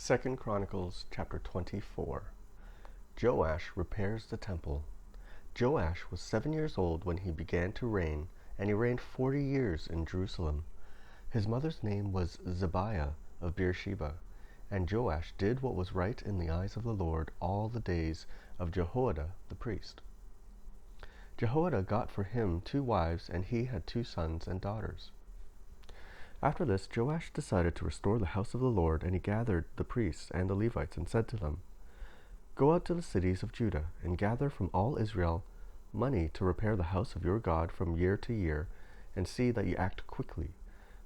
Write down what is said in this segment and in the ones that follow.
2 Chronicles chapter 24. Joash repairs the temple. Joash was 7 years old when he began to reign, and he reigned 40 years in Jerusalem. His mother's name was Zebiah of Beersheba, and Joash did what was right in the eyes of the Lord all the days of Jehoiada the priest. Jehoiada got for him 2 wives, and he had 2 sons and daughters. After this, Joash decided to restore the house of the Lord, and he gathered the priests and the Levites and said to them, "Go out to the cities of Judah and gather from all Israel money to repair the house of your God from year to year, and see that you act quickly."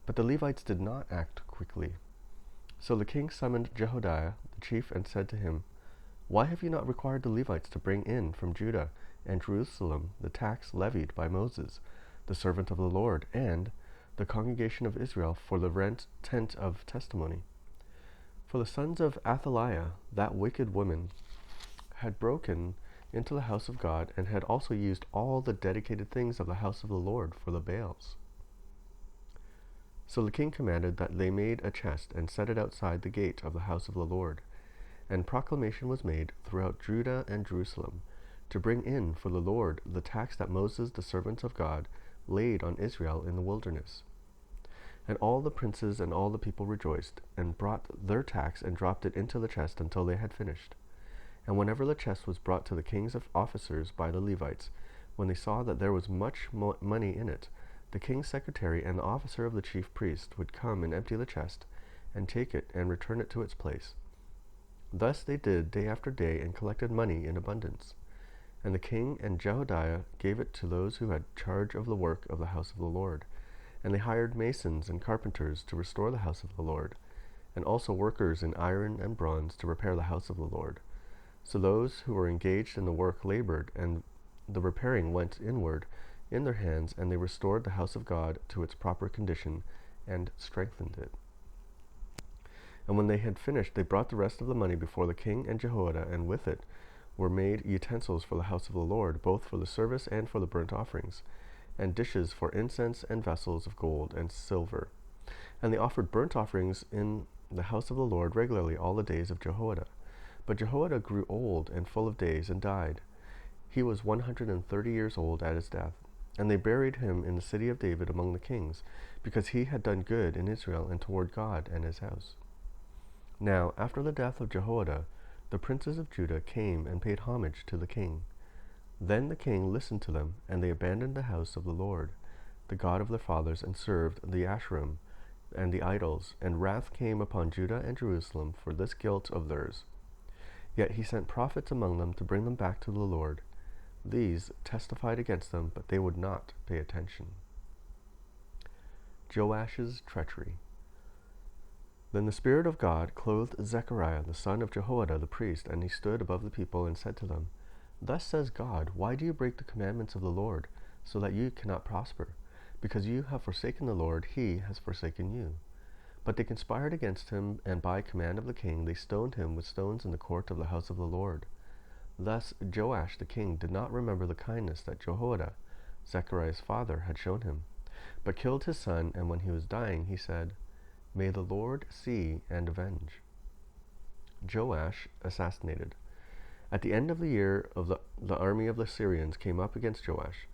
But the Levites did not act quickly. So the king summoned Jehoiada the chief and said to him, "Why have you not required the Levites to bring in from Judah and Jerusalem the tax levied by Moses, the servant of the Lord, and the congregation of Israel for the tent of testimony?" For the sons of Athaliah, that wicked woman, had broken into the house of God, and had also used all the dedicated things of the house of the Lord for the Baals. So the king commanded that they made a chest and set it outside the gate of the house of the Lord. And proclamation was made throughout Judah and Jerusalem to bring in for the Lord the tax that Moses, the servant of God, laid on Israel in the wilderness. And all the princes and all the people rejoiced, and brought their tax and dropped it into the chest until they had finished. And whenever the chest was brought to the king's officers by the Levites, when they saw that there was much money in it, the king's secretary and the officer of the chief priest would come and empty the chest, and take it and return it to its place. Thus they did day after day, and collected money in abundance. And the king and Jehoiada gave it to those who had charge of the work of the house of the Lord. And they hired masons and carpenters to restore the house of the Lord, and also workers in iron and bronze to repair the house of the Lord. So those who were engaged in the work labored, and the repairing went inward in their hands, and they restored the house of God to its proper condition, and strengthened it. And when they had finished, they brought the rest of the money before the king and Jehoiada, and with it were made utensils for the house of the Lord, both for the service and for the burnt offerings, and dishes for incense, and vessels of gold and silver. And they offered burnt offerings in the house of the Lord regularly all the days of Jehoiada. But Jehoiada grew old and full of days, and died. He was 130 years old at his death. And they buried him in the city of David among the kings, because he had done good in Israel and toward God and his house. Now, after the death of Jehoiada, the princes of Judah came and paid homage to the king. Then the king listened to them, and they abandoned the house of the Lord, the God of their fathers, and served the Asherim and the idols, and wrath came upon Judah and Jerusalem for this guilt of theirs. Yet he sent prophets among them to bring them back to the Lord. These testified against them, but they would not pay attention. Joash's treachery. Then the Spirit of God clothed Zechariah, the son of Jehoiada the priest, and he stood above the people and said to them, "Thus says God, why do you break the commandments of the Lord, so that you cannot prosper? Because you have forsaken the Lord, he has forsaken you." But they conspired against him, and by command of the king they stoned him with stones in the court of the house of the Lord. Thus Joash the king did not remember the kindness that Jehoiada, Zechariah's father, had shown him, but killed his son, and when he was dying he said, "May the Lord see and avenge." Joash assassinated. At the end of the year, the army of the Syrians came up against Joash.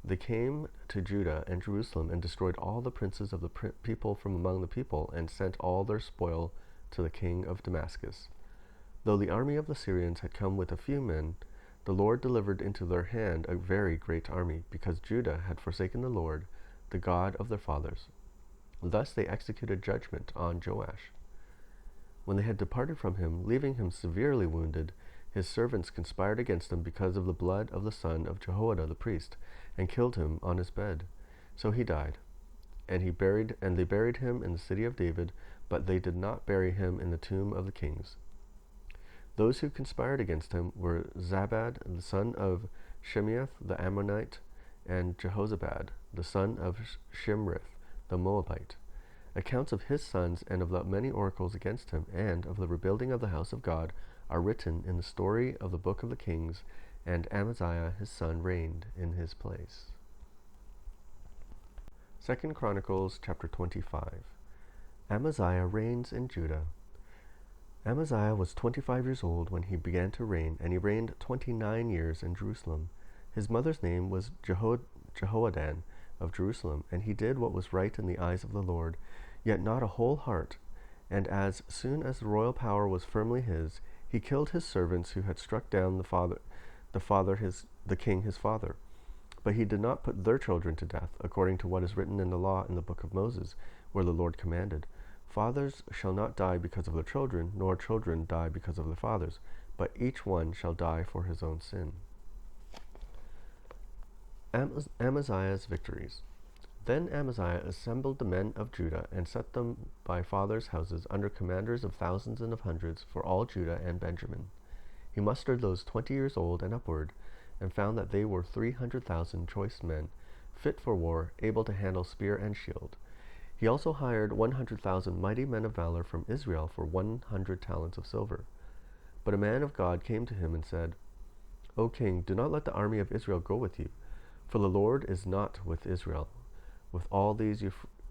They came to Judah and Jerusalem and destroyed all the princes of the people from among the people, and sent all their spoil to the king of Damascus. Though the army of the Syrians had come with a few men, the Lord delivered into their hand a very great army, because Judah had forsaken the Lord, the God of their fathers. Thus they executed judgment on Joash. When they had departed from him, leaving him severely wounded, his servants conspired against him because of the blood of the son of Jehoiada the priest, and killed him on his bed. So he died, and they buried him in the city of David, but they did not bury him in the tomb of the kings. Those who conspired against him were Zabad, the son of Shimeath the Ammonite, and Jehozabad, the son of Shimrith the Moabite. Accounts of his sons and of the many oracles against him, and of the rebuilding of the house of God, are written in the story of the book of the Kings, and Amaziah his son reigned in his place. 2 Chronicles chapter 25. Amaziah reigns in Judah. Amaziah was 25 years old when he began to reign, and he reigned 29 years in Jerusalem. His mother's name was Jehoadan of Jerusalem, and he did what was right in the eyes of the Lord, yet not a whole heart. And as soon as the royal power was firmly his, he killed his servants who had struck down the king his father. But he did not put their children to death, according to what is written in the law in the book of Moses, where the Lord commanded, "Fathers shall not die because of their children, nor children die because of their fathers, but each one shall die for his own sin." Amaziah's victories. Then Amaziah assembled the men of Judah and set them by fathers' houses under commanders of thousands and of hundreds for all Judah and Benjamin. He mustered those 20 years old and upward, and found that they were 300,000 choice men, fit for war, able to handle spear and shield. He also hired 100,000 mighty men of valor from Israel for 100 talents of silver. But a man of God came to him and said, "O king, do not let the army of Israel go with you, for the Lord is not with Israel, with all these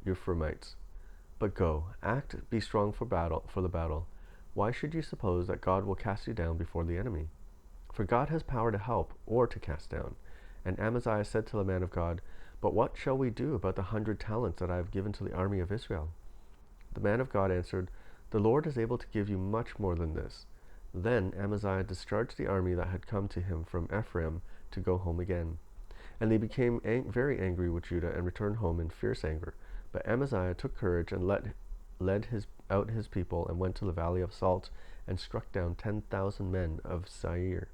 Ephraimites. But go, be strong for the battle. Why should you suppose that God will cast you down before the enemy? For God has power to help or to cast down." And Amaziah said to the man of God, "But what shall we do about the 100 talents that I have given to the army of Israel?" The man of God answered, "The Lord is able to give you much more than this." Then Amaziah discharged the army that had come to him from Ephraim to go home again. And they became very angry with Judah and returned home in fierce anger. But Amaziah took courage and led his people and went to the valley of Salt and struck down 10,000 men of Seir.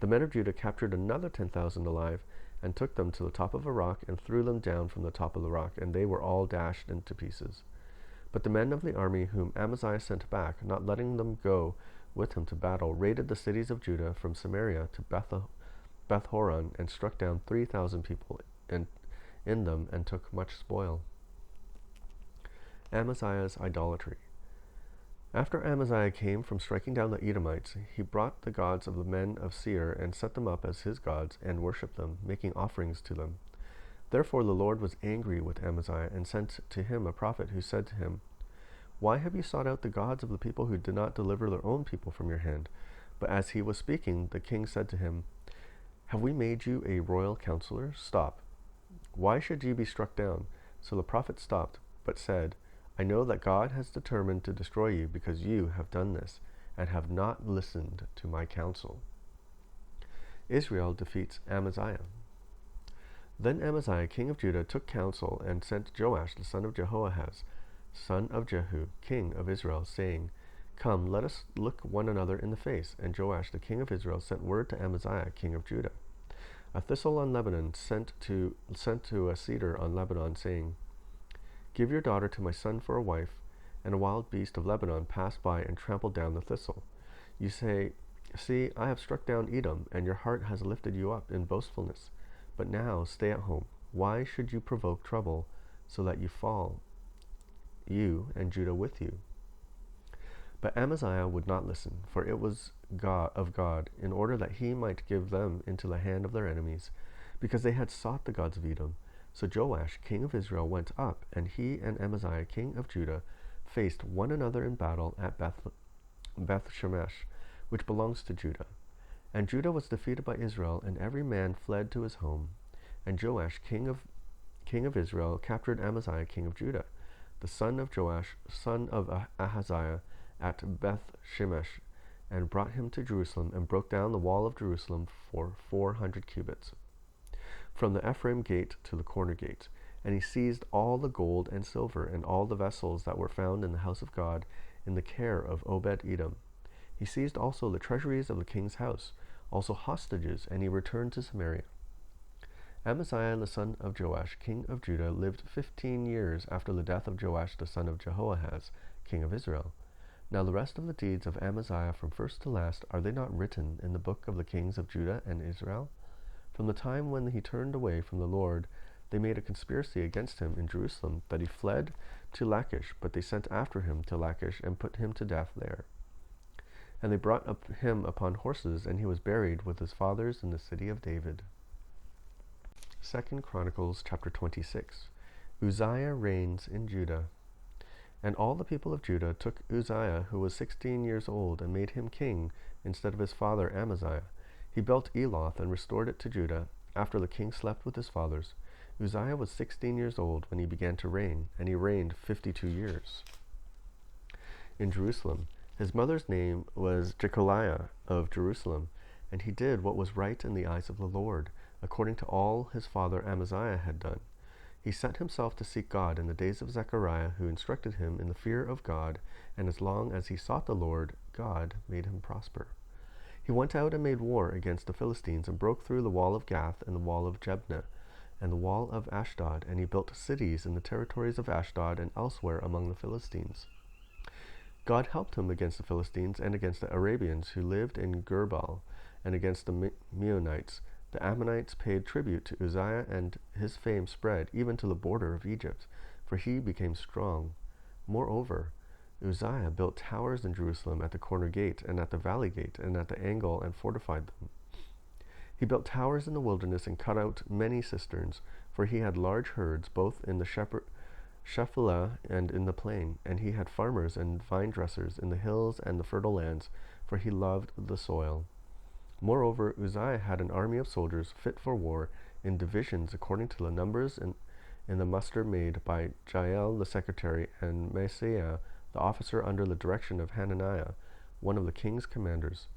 The men of Judah captured another 10,000 alive and took them to the top of a rock and threw them down from the top of the rock, and they were all dashed into pieces. But the men of the army whom Amaziah sent back, not letting them go with him to battle, raided the cities of Judah from Samaria to Beth-horon and struck down 3,000 people in them and took much spoil. Amaziah's idolatry. After Amaziah came from striking down the Edomites, he brought the gods of the men of Seir and set them up as his gods and worshipped them, making offerings to them. Therefore the Lord was angry with Amaziah and sent to him a prophet who said to him, "Why have you sought out the gods of the people who did not deliver their own people from your hand?" But as he was speaking, the king said to him, "Have we made you a royal counselor? Stop. Why should you be struck down?" So the prophet stopped, but said, "I know that God has determined to destroy you because you have done this, and have not listened to my counsel." Israel defeats Amaziah. Then Amaziah, king of Judah, took counsel and sent Joash, the son of Jehoahaz, son of Jehu, king of Israel, saying, "Come, let us look one another in the face." And Joash, the king of Israel, sent word to Amaziah, king of Judah. A thistle on Lebanon sent to a cedar on Lebanon, saying, "Give your daughter to my son for a wife." And a wild beast of Lebanon passed by and trampled down the thistle. You say, "See, I have struck down Edom, and your heart has lifted you up in boastfulness. But now stay at home. Why should you provoke trouble so that you fall, you and Judah with you?" But Amaziah would not listen, for it was of God, in order that he might give them into the hand of their enemies, because they had sought the gods of Edom. So Joash, king of Israel, went up, and he and Amaziah, king of Judah, faced one another in battle at Beth-shemesh, which belongs to Judah. And Judah was defeated by Israel, and every man fled to his home. And Joash, king of Israel, captured Amaziah, king of Judah, the son of Joash, son of Ahaziah, at Beth-shemesh, and brought him to Jerusalem, and broke down the wall of Jerusalem for 400 cubits, from the Ephraim gate to the corner gate. And he seized all the gold and silver, and all the vessels that were found in the house of God, in the care of Obed-Edom. He seized also the treasuries of the king's house, also hostages, and he returned to Samaria. Amaziah the son of Joash, king of Judah, lived 15 years after the death of Joash the son of Jehoahaz, king of Israel. Now the rest of the deeds of Amaziah from first to last, are they not written in the book of the kings of Judah and Israel? From the time when he turned away from the Lord, they made a conspiracy against him in Jerusalem, that he fled to Lachish, but they sent after him to Lachish, and put him to death there. And they brought him upon horses, and he was buried with his fathers in the city of David. 2 Chronicles chapter 26. Uzziah reigns in Judah. And all the people of Judah took Uzziah, who was 16 years old, and made him king instead of his father Amaziah. He built Eloth and restored it to Judah after the king slept with his fathers. Uzziah was 16 years old when he began to reign, and he reigned 52 years. In Jerusalem, his mother's name was Jecholiah of Jerusalem, and he did what was right in the eyes of the Lord, according to all his father Amaziah had done. He set himself to seek God in the days of Zechariah, who instructed him in the fear of God, and as long as he sought the Lord, God made him prosper. He went out and made war against the Philistines, and broke through the wall of Gath and the wall of Jebneh, and the wall of Ashdod, and he built cities in the territories of Ashdod and elsewhere among the Philistines. God helped him against the Philistines and against the Arabians who lived in Gerbal, and against the Meunites. The Ammonites paid tribute to Uzziah, and his fame spread even to the border of Egypt, for he became strong. Moreover, Uzziah built towers in Jerusalem at the corner gate, and at the valley gate, and at the angle, and fortified them. He built towers in the wilderness and cut out many cisterns, for he had large herds both in the Shephelah and in the plain, and he had farmers and vine dressers in the hills and the fertile lands, for he loved the soil. Moreover, Uzziah had an army of soldiers fit for war in divisions according to the numbers in the muster made by Jael the secretary and Maaseiah the officer under the direction of Hananiah, one of the king's commanders.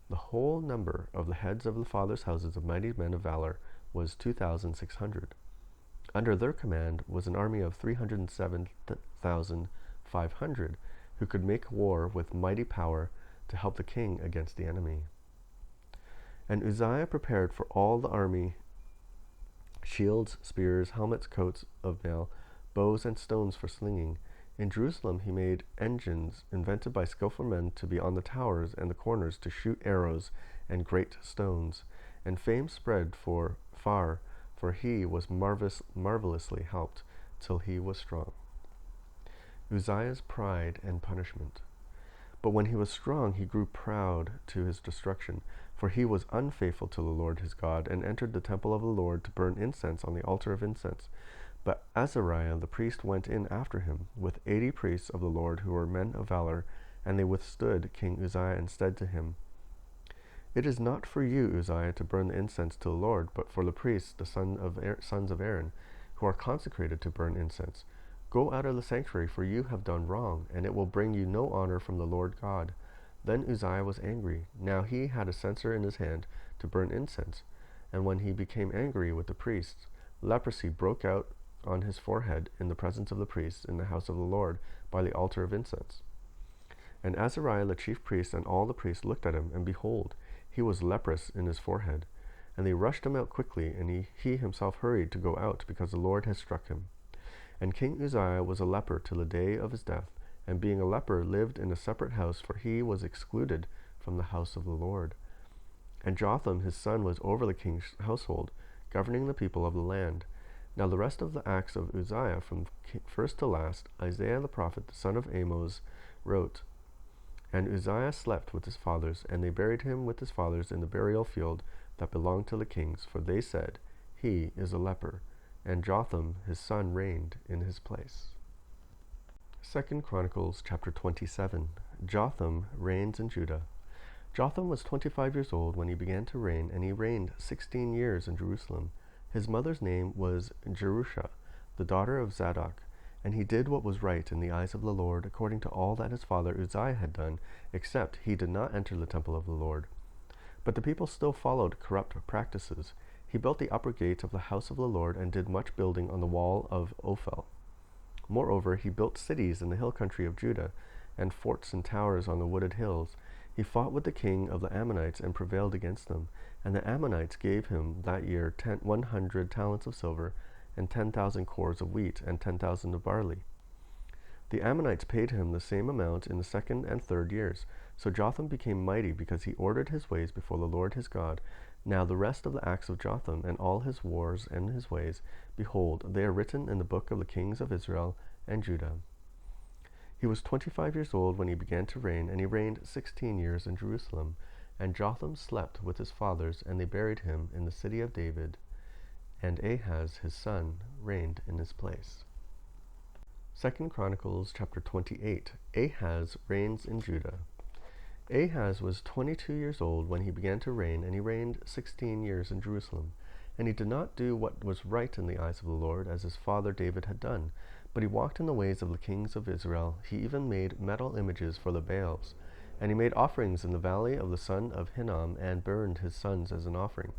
The whole number of the heads of the fathers' houses of mighty men of valor was 2,600. Under their command was an army of 307,500 who could make war with mighty power to help the king against the enemy. And Uzziah prepared for all the army shields, spears, helmets, coats of mail, bows, and stones for slinging. In Jerusalem he made engines invented by skillful men to be on the towers and the corners to shoot arrows and great stones. And fame spread far, for he was marvelously helped till he was strong. Uzziah's pride and punishment. But when he was strong, he grew proud to his destruction, for he was unfaithful to the Lord his God, and entered the temple of the Lord to burn incense on the altar of incense. But Azariah the priest went in after him, with 80 priests of the Lord who were men of valor, and they withstood King Uzziah and said to him, "It is not for you, Uzziah, to burn the incense to the Lord, but for the priests, the sons of Aaron, who are consecrated to burn incense. Go out of the sanctuary, for you have done wrong, and it will bring you no honor from the Lord God." Then Uzziah was angry. Now he had a censer in his hand to burn incense, and when he became angry with the priests, leprosy broke out on his forehead in the presence of the priests in the house of the Lord by the altar of incense. And Azariah the chief priest and all the priests looked at him, and behold, he was leprous in his forehead. And they rushed him out quickly, and he himself hurried to go out, because the Lord had struck him. And King Uzziah was a leper till the day of his death, and being a leper lived in a separate house, for he was excluded from the house of the Lord. And Jotham his son was over the king's household, governing the people of the land. Now the rest of the acts of Uzziah, from first to last, Isaiah the prophet, the son of Amoz, wrote. And Uzziah slept with his fathers, and they buried him with his fathers in the burial field that belonged to the kings, for they said, "He is a leper." And Jotham his son reigned in his place. 2 Chronicles chapter 27. Jotham reigns in Judah. Jotham was 25 years old when he began to reign, and he reigned 16 years in Jerusalem. His mother's name was Jerusha, the daughter of Zadok, and he did what was right in the eyes of the Lord, according to all that his father Uzziah had done, except he did not enter the temple of the Lord. But the people still followed corrupt practices. He built the upper gate of the house of the Lord, and did much building on the wall of Ophel. Moreover, he built cities in the hill country of Judah, and forts and towers on the wooded hills. He fought with the king of the Ammonites, and prevailed against them. And the Ammonites gave him that year 100 talents of silver, and 10,000 cores of wheat, and 10,000 of barley. The Ammonites paid him the same amount in the second and third years. So Jotham became mighty, because he ordered his ways before the Lord his God. Now the rest of the acts of Jotham, and all his wars and his ways, behold, they are written in the book of the kings of Israel and Judah. He was 25 years old when he began to reign, and he reigned 16 years in Jerusalem. And Jotham slept with his fathers, and they buried him in the city of David. And Ahaz his son reigned in his place. 2 Chronicles chapter 28. Ahaz reigns in Judah. Ahaz was 22 years old when he began to reign, and he reigned 16 years in Jerusalem. And he did not do what was right in the eyes of the Lord, as his father David had done, but he walked in the ways of the kings of Israel. He even made metal images for the Baals. And he made offerings in the valley of the son of Hinnom, and burned his sons as an offering,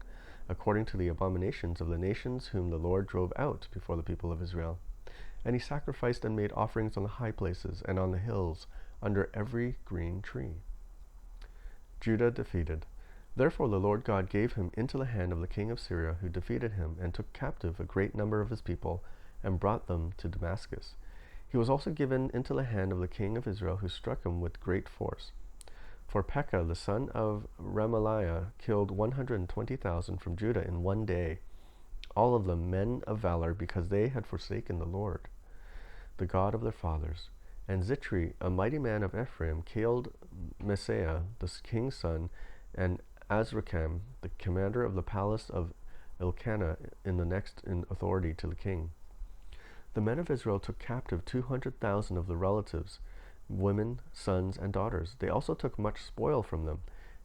according to the abominations of the nations whom the Lord drove out before the people of Israel. And he sacrificed and made offerings on the high places and on the hills, under every green tree. Judah defeated. Therefore the Lord God gave him into the hand of the king of Syria, who defeated him, and took captive a great number of his people, and brought them to Damascus. He was also given into the hand of the king of Israel, who struck him with great force. For Pekah the son of Remaliah killed 120,000 from Judah in one day, all of them men of valor, because they had forsaken the Lord, the God of their fathers. And Zitri, a mighty man of Ephraim, killed Messiah, the king's son, and Azrikam, the commander of the palace of Elkanah, in the next in authority to the king. The men of Israel took captive 200,000 of the relatives, women, sons, and daughters. They also took much spoil from them,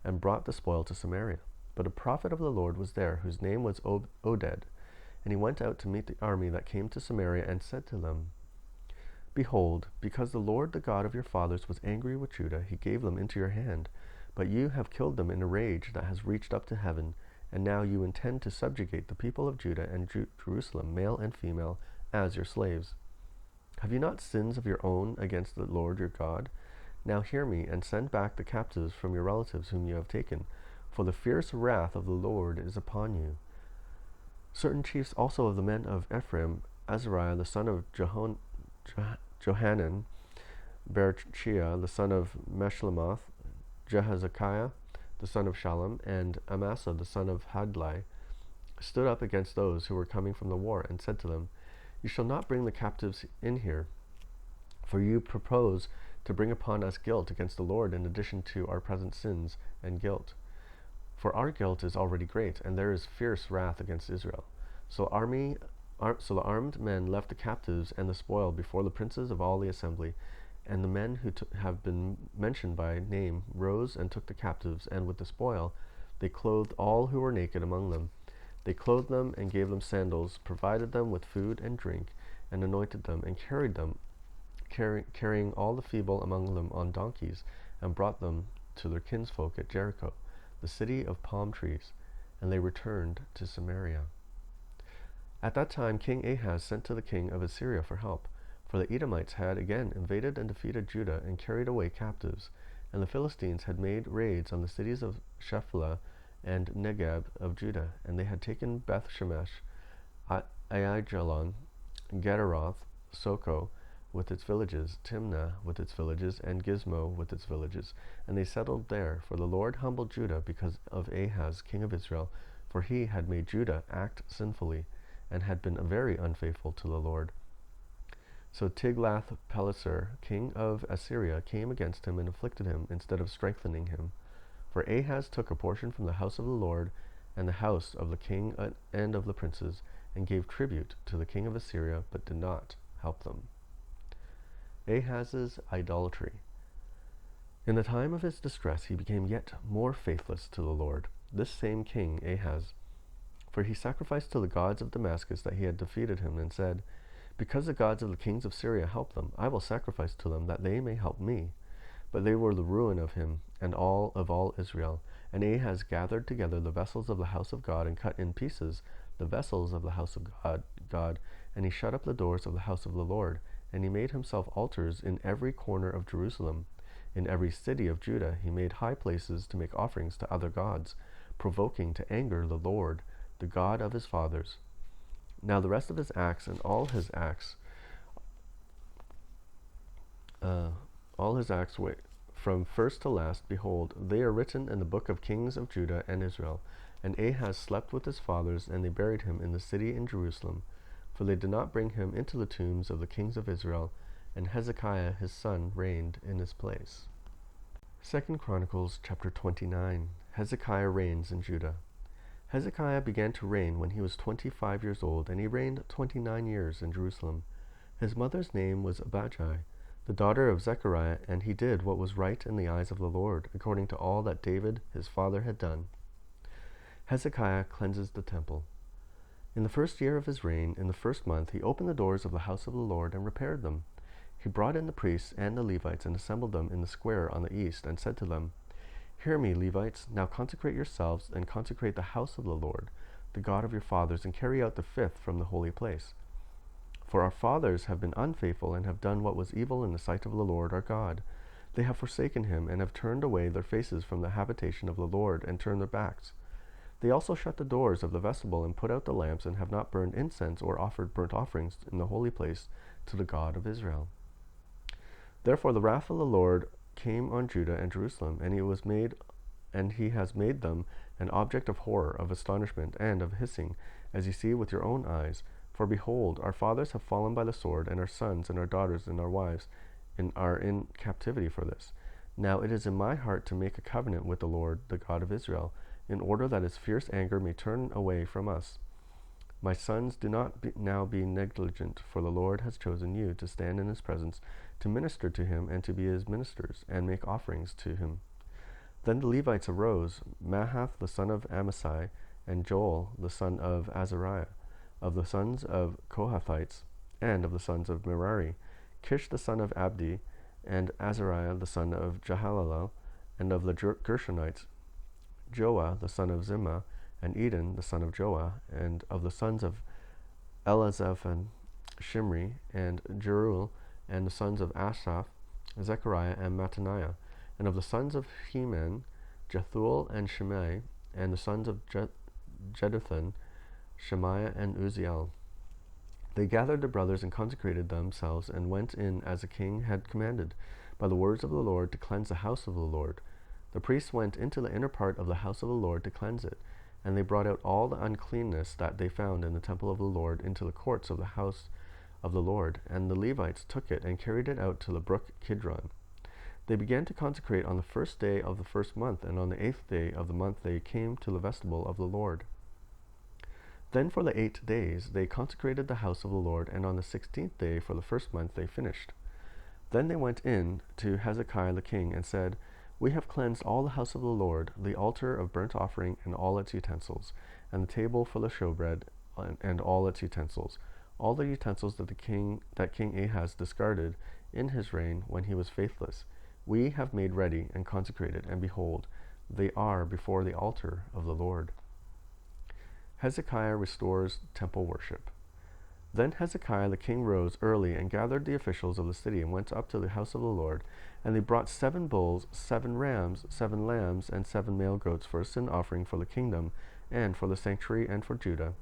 and brought the spoil to Samaria. But a prophet of the Lord was there, whose name was Oded, and he went out to meet the army that came to Samaria, and said to them, Behold, because the Lord the God of your fathers was angry with Judah, he gave them into your hand. But you have killed them in a rage that has reached up to heaven, and now you intend to subjugate the people of Judah and Jerusalem, male and female, as your slaves. Have you not sins of your own against the Lord your God? Now hear me, and send back the captives from your relatives whom you have taken, for the fierce wrath of the Lord is upon you. Certain chiefs also of the men of Ephraim, Azariah the son of Johanan, Berechiah the son of Meshlemoth, Jehezekiah the son of Shallum, and Amasa the son of Hadlai, stood up against those who were coming from the war, and said to them, You shall not bring the captives in here, for you propose to bring upon us guilt against the Lord in addition to our present sins and guilt. For our guilt is already great, and there is fierce wrath against Israel. So the armed men left the captives and the spoil before the princes of all the assembly, and the men who have been mentioned by name rose and took the captives, and with the spoil they clothed all who were naked among them. They clothed them and gave them sandals, provided them with food and drink, and anointed them, and carried them, carrying all the feeble among them on donkeys, and brought them to their kinsfolk at Jericho, the city of palm trees, and they returned to Samaria. At that time King Ahaz sent to the king of Assyria for help, for the Edomites had again invaded and defeated Judah and carried away captives, and the Philistines had made raids on the cities of Shephelah and Negeb of Judah, and they had taken Beth Shemesh, Aijalon, Gederoth, Soko with its villages, Timnah with its villages, and Gizmo with its villages, and they settled there. For the Lord humbled Judah because of Ahaz king of Israel, for he had made Judah act sinfully, and had been very unfaithful to the Lord. So Tiglath-Pileser, king of Assyria, came against him and afflicted him instead of strengthening him. For Ahaz took a portion from the house of the Lord and the house of the king and of the princes, and gave tribute to the king of Assyria, but did not help them. Ahaz's idolatry. In the time of his distress he became yet more faithless to the Lord, this same king Ahaz. For he sacrificed to the gods of Damascus that he had defeated him, and said, Because the gods of the kings of Syria help them, I will sacrifice to them, that they may help me. But they were the ruin of him, and all Israel. And Ahaz gathered together the vessels of the house of God, and cut in pieces the vessels of the house of God, and he shut up the doors of the house of the Lord. And he made himself altars in every corner of Jerusalem. In every city of Judah he made high places to make offerings to other gods, provoking to anger the Lord, the God of his fathers. Now the rest of his acts and all his acts from first to last, behold, they are written in the book of kings of Judah and Israel. And Ahaz slept with his fathers, and they buried him in the city in Jerusalem. For they did not bring him into the tombs of the kings of Israel, and Hezekiah his son reigned in his place. 2 Chronicles chapter 29. Hezekiah reigns in Judah. Hezekiah began to reign when he was 25 years old, and he reigned 29 years in Jerusalem. His mother's name was Abijah, the daughter of Zechariah, and he did what was right in the eyes of the Lord, according to all that David his father had done. Hezekiah cleanses the temple. In the first year of his reign, in the first month, he opened the doors of the house of the Lord and repaired them. He brought in the priests and the Levites and assembled them in the square on the east, and said to them, Hear me, Levites, now consecrate yourselves and consecrate the house of the Lord, the God of your fathers, and carry out the fifth from the holy place. For our fathers have been unfaithful and have done what was evil in the sight of the Lord our God. They have forsaken him and have turned away their faces from the habitation of the Lord and turned their backs. They also shut the doors of the vestibule and put out the lamps and have not burned incense or offered burnt offerings in the holy place to the God of Israel. Therefore the wrath of the Lord came on Judah and Jerusalem, and he has made them an object of horror, of astonishment, and of hissing, as you see with your own eyes. For behold, our fathers have fallen by the sword, and our sons and our daughters and our wives are in captivity for this. Now it is in my heart to make a covenant with the Lord, the God of Israel, in order that his fierce anger may turn away from us. My sons, do not now be negligent, for the Lord has chosen you to stand in his presence, to minister to him, and to be his ministers, and make offerings to him. Then the Levites arose, Mahath the son of Amasai, and Joel the son of Azariah, of the sons of Kohathites, and of the sons of Merari, Kish the son of Abdi, and Azariah the son of Jehalelel, and of the Gershonites, Joah the son of Zimmah, and Eden the son of Joah, and of the sons of Elazaph and Shimri, and Jeruel, and the sons of Asaph, Zechariah and Mattaniah, and of the sons of Heman, Jethuel and Shimei, and the sons of Jeduthun, Shemaiah and Uzziel. They gathered the brothers and consecrated themselves, and went in as the king had commanded, by the words of the Lord, to cleanse the house of the Lord. The priests went into the inner part of the house of the Lord to cleanse it, and they brought out all the uncleanness that they found in the temple of the Lord into the courts of the house of the Lord, and the Levites took it and carried it out to the brook Kidron. They began to consecrate on the first day of the first month, and on the 8th day of the month they came to the vestibule of the Lord. Then for the 8 days they consecrated the house of the Lord, and on the 16th day for the first month they finished. Then they went in to Hezekiah the king, and said, We have cleansed all the house of the Lord, the altar of burnt offering and all its utensils, and the table for the showbread and all its utensils, all the utensils that King Ahaz discarded in his reign when he was faithless. We have made ready and consecrated, and behold, they are before the altar of the Lord. Hezekiah restores temple worship. Then Hezekiah the king rose early and gathered the officials of the city and went up to the house of the Lord. And they brought 7 bulls, 7 rams, 7 lambs, and 7 male goats for a sin offering for the kingdom, and for the sanctuary, and for Judah.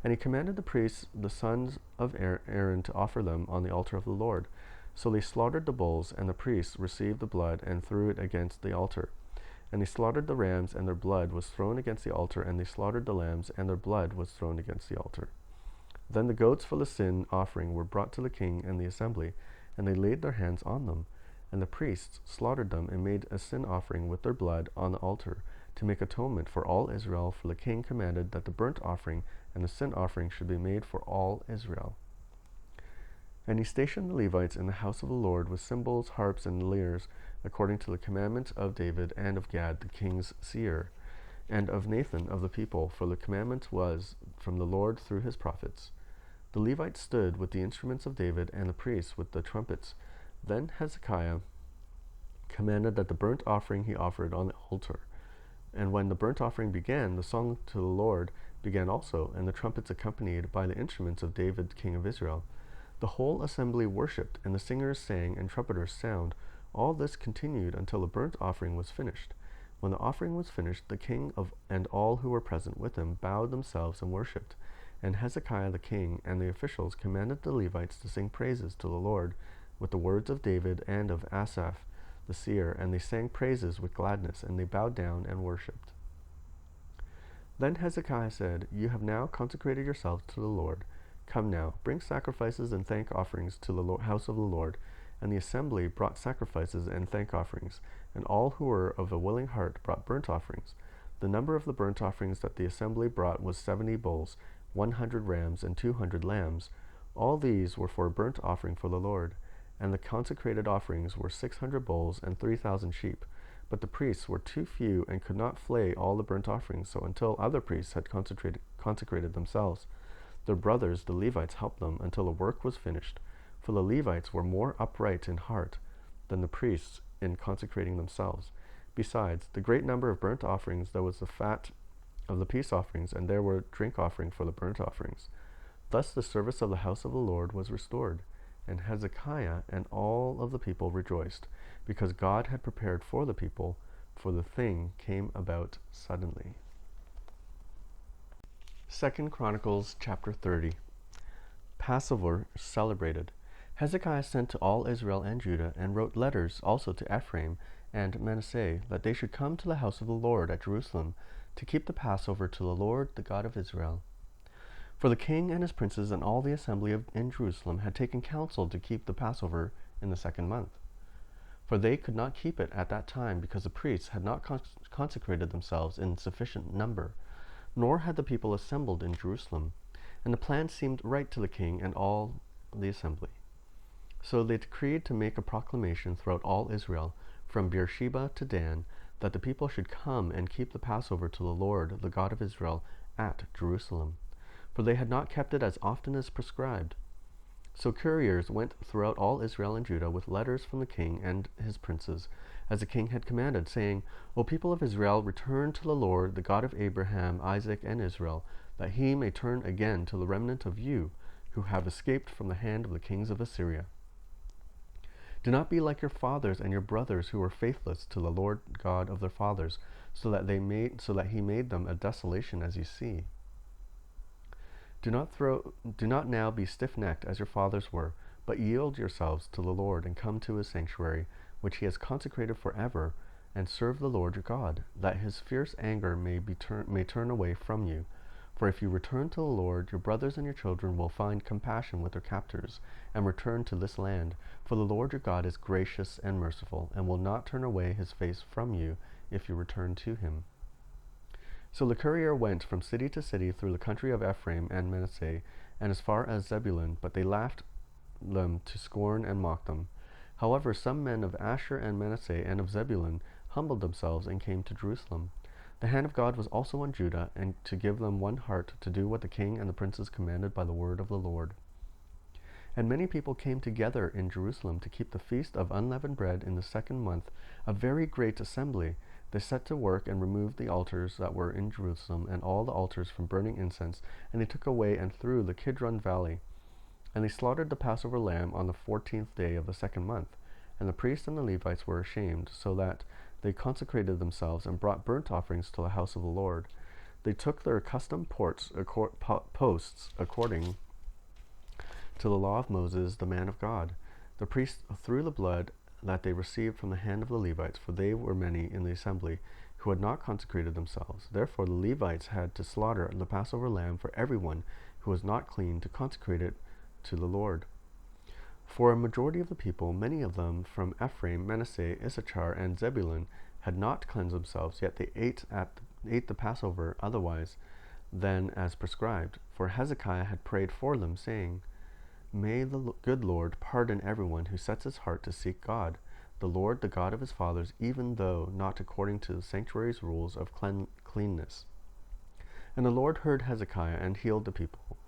And he commanded the priests, the sons of Aaron, to offer them on the altar of the Lord. So they slaughtered the bulls, and the priests received the blood and threw it against the altar. And they slaughtered the rams, and their blood was thrown against the altar, and they slaughtered the lambs, and their blood was thrown against the altar. Then the goats for the sin offering were brought to the king and the assembly, and they laid their hands on them. And the priests slaughtered them and made a sin offering with their blood on the altar, to make atonement for all Israel, for the king commanded that the burnt offering and the sin offering should be made for all Israel. And he stationed the Levites in the house of the Lord with cymbals, harps, and lyres, according to the commandment of David and of Gad the king's seer, and of Nathan of the people, for the commandment was from the Lord through his prophets. The Levites stood with the instruments of David, and the priests with the trumpets. Then Hezekiah commanded that the burnt offering he offered on the altar. And when the burnt offering began, the song to the Lord began also, and the trumpets accompanied by the instruments of David king of Israel. The whole assembly worshipped, and the singers sang, and trumpeters sound. All this continued until the burnt offering was finished. When the offering was finished, the king and all who were present with him bowed themselves and worshipped. And Hezekiah the king and the officials commanded the Levites to sing praises to the Lord with the words of David and of Asaph the seer, and they sang praises with gladness, and they bowed down and worshipped. Then Hezekiah said, You have now consecrated yourselves to the Lord. Come now, bring sacrifices and thank offerings to the house of the Lord. And the assembly brought sacrifices and thank offerings, and all who were of a willing heart brought burnt offerings. The number of the burnt offerings that the assembly brought was 70 bulls, 100 rams, and 200 lambs. All these were for a burnt offering for the Lord, and the consecrated offerings were 600 bulls and 3,000 sheep. But the priests were too few and could not flay all the burnt offerings, so until other priests had consecrated themselves, their brothers, the Levites, helped them until the work was finished. For the Levites were more upright in heart than the priests in consecrating themselves. Besides, the great number of burnt offerings, there was the fat of the peace offerings, and there were drink offering for the burnt offerings. Thus the service of the house of the Lord was restored, and Hezekiah and all of the people rejoiced, because God had prepared for the people, for the thing came about suddenly. 2 Chronicles chapter 30. Passover celebrated. Hezekiah sent to all Israel and Judah, and wrote letters also to Ephraim and Manasseh, that they should come to the house of the Lord at Jerusalem, to keep the Passover to the Lord, the God of Israel. For the king and his princes and all the assembly in Jerusalem had taken counsel to keep the Passover in the 2nd month. For they could not keep it at that time, because the priests had not consecrated themselves in sufficient number, nor had the people assembled in Jerusalem. And the plan seemed right to the king and all the assembly. So they decreed to make a proclamation throughout all Israel, from Beersheba to Dan, that the people should come and keep the Passover to the Lord, the God of Israel, at Jerusalem. For they had not kept it as often as prescribed. So couriers went throughout all Israel and Judah with letters from the king and his princes, as the king had commanded, saying, O people of Israel, return to the Lord, the God of Abraham, Isaac, and Israel, that he may turn again to the remnant of you, who have escaped from the hand of the kings of Assyria. Do not be like your fathers and your brothers, who were faithless to the Lord God of their fathers, so that he made them a desolation, as you see. Do not now be stiff-necked as your fathers were, but yield yourselves to the Lord, and come to his sanctuary, which he has consecrated forever, and serve the Lord your God, that his fierce anger may turn away from you. For if you return to the Lord, your brothers and your children will find compassion with their captors, and return to this land. For the Lord your God is gracious and merciful, and will not turn away his face from you, if you return to him. So the courier went from city to city through the country of Ephraim and Manasseh, and as far as Zebulun, but they laughed them to scorn and mocked them. However, some men of Asher and Manasseh and of Zebulun humbled themselves and came to Jerusalem. The hand of God was also on Judah, and to give them one heart to do what the king and the princes commanded by the word of the Lord. And many people came together in Jerusalem to keep the feast of unleavened bread in the 2nd month, a very great assembly. They set to work and removed the altars that were in Jerusalem, and all the altars from burning incense, and they took away and threw the Kidron valley. And they slaughtered the Passover lamb on the 14th day of the 2nd month. And the priests and the Levites were ashamed, so that they consecrated themselves and brought burnt offerings to the house of the Lord. They took their accustomed posts according to the law of Moses, the man of God. The priests threw the blood that they received from the hand of the Levites, for they were many in the assembly who had not consecrated themselves. Therefore the Levites had to slaughter the Passover lamb for everyone who was not clean, to consecrate it to the Lord. For a majority of the people, many of them from Ephraim, Manasseh, Issachar, and Zebulun, had not cleansed themselves, yet they ate the Passover otherwise than as prescribed. For Hezekiah had prayed for them, saying, May the good Lord pardon everyone who sets his heart to seek God, the Lord, the God of his fathers, even though not according to the sanctuary's rules of cleanness. And the Lord heard Hezekiah and healed the people.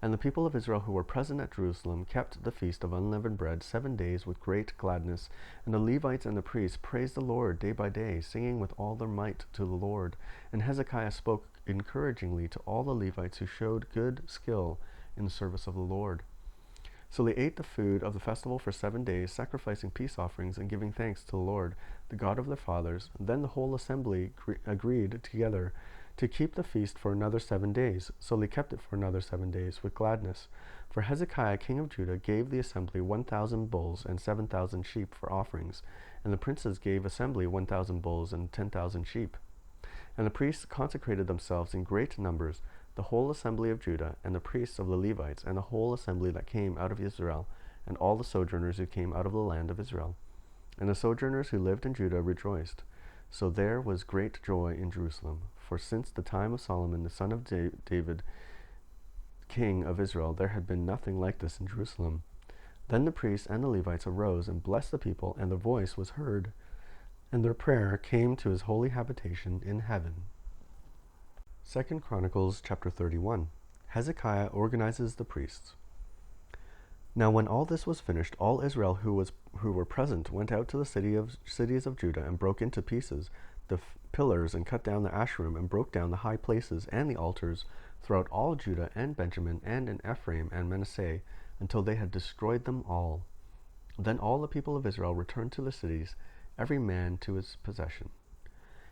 And the people of Israel who were present at Jerusalem kept the feast of unleavened bread 7 days with great gladness. And the Levites and the priests praised the Lord day by day, singing with all their might to the Lord. And Hezekiah spoke encouragingly to all the Levites who showed good skill in the service of the Lord. So they ate the food of the festival for 7 days, sacrificing peace offerings and giving thanks to the Lord, the God of their fathers. Then the whole assembly agreed together to keep the feast for another 7 days. So they kept it for another 7 days with gladness. For Hezekiah, king of Judah, gave the assembly 1,000 bulls and 7,000 sheep for offerings, and the princes gave assembly 1,000 bulls and 10,000 sheep. And the priests consecrated themselves in great numbers, the whole assembly of Judah, and the priests of the Levites, and the whole assembly that came out of Israel, and all the sojourners who came out of the land of Israel. And the sojourners who lived in Judah rejoiced. So there was great joy in Jerusalem, for since the time of Solomon the son of David, king of Israel, there had been nothing like this in Jerusalem. Then the priests and the Levites arose and blessed the people, and their voice was heard, and their prayer came to his holy habitation in heaven. 2 Chronicles chapter 31. Hezekiah organizes the priests. Now when all this was finished, all Israel who were present went out to the cities of Judah and broke into pieces the pillars and cut down the Asherim and broke down the high places and the altars throughout all Judah and Benjamin and in Ephraim and Manasseh until they had destroyed them all. Then all the people of Israel returned to the cities, every man to his possession.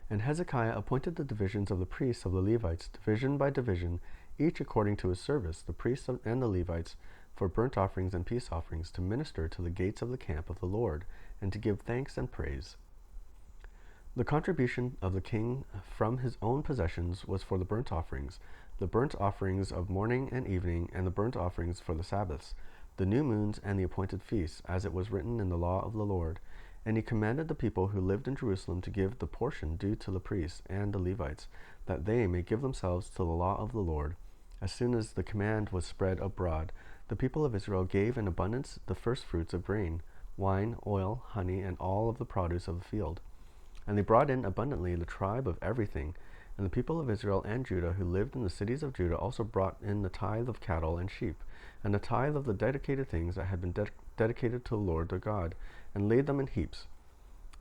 And Hezekiah appointed the divisions of the priests of the Levites, division by division, each according to his service, the priests and the Levites, for burnt offerings and peace offerings, to minister to the gates of the camp of the Lord, and to give thanks and praise. The contribution of the king from his own possessions was for the burnt offerings of morning and evening, and the burnt offerings for the Sabbaths, the new moons, and the appointed feasts, as it was written in the law of the Lord. And he commanded the people who lived in Jerusalem to give the portion due to the priests and the Levites, that they may give themselves to the law of the Lord. As soon as the command was spread abroad, the people of Israel gave in abundance the firstfruits of grain, wine, oil, honey, and all of the produce of the field. And they brought in abundantly the tribe of everything. And the people of Israel and Judah who lived in the cities of Judah also brought in the tithe of cattle and sheep, and the tithe of the dedicated things that had been dedicated to the Lord their God, and laid them in heaps.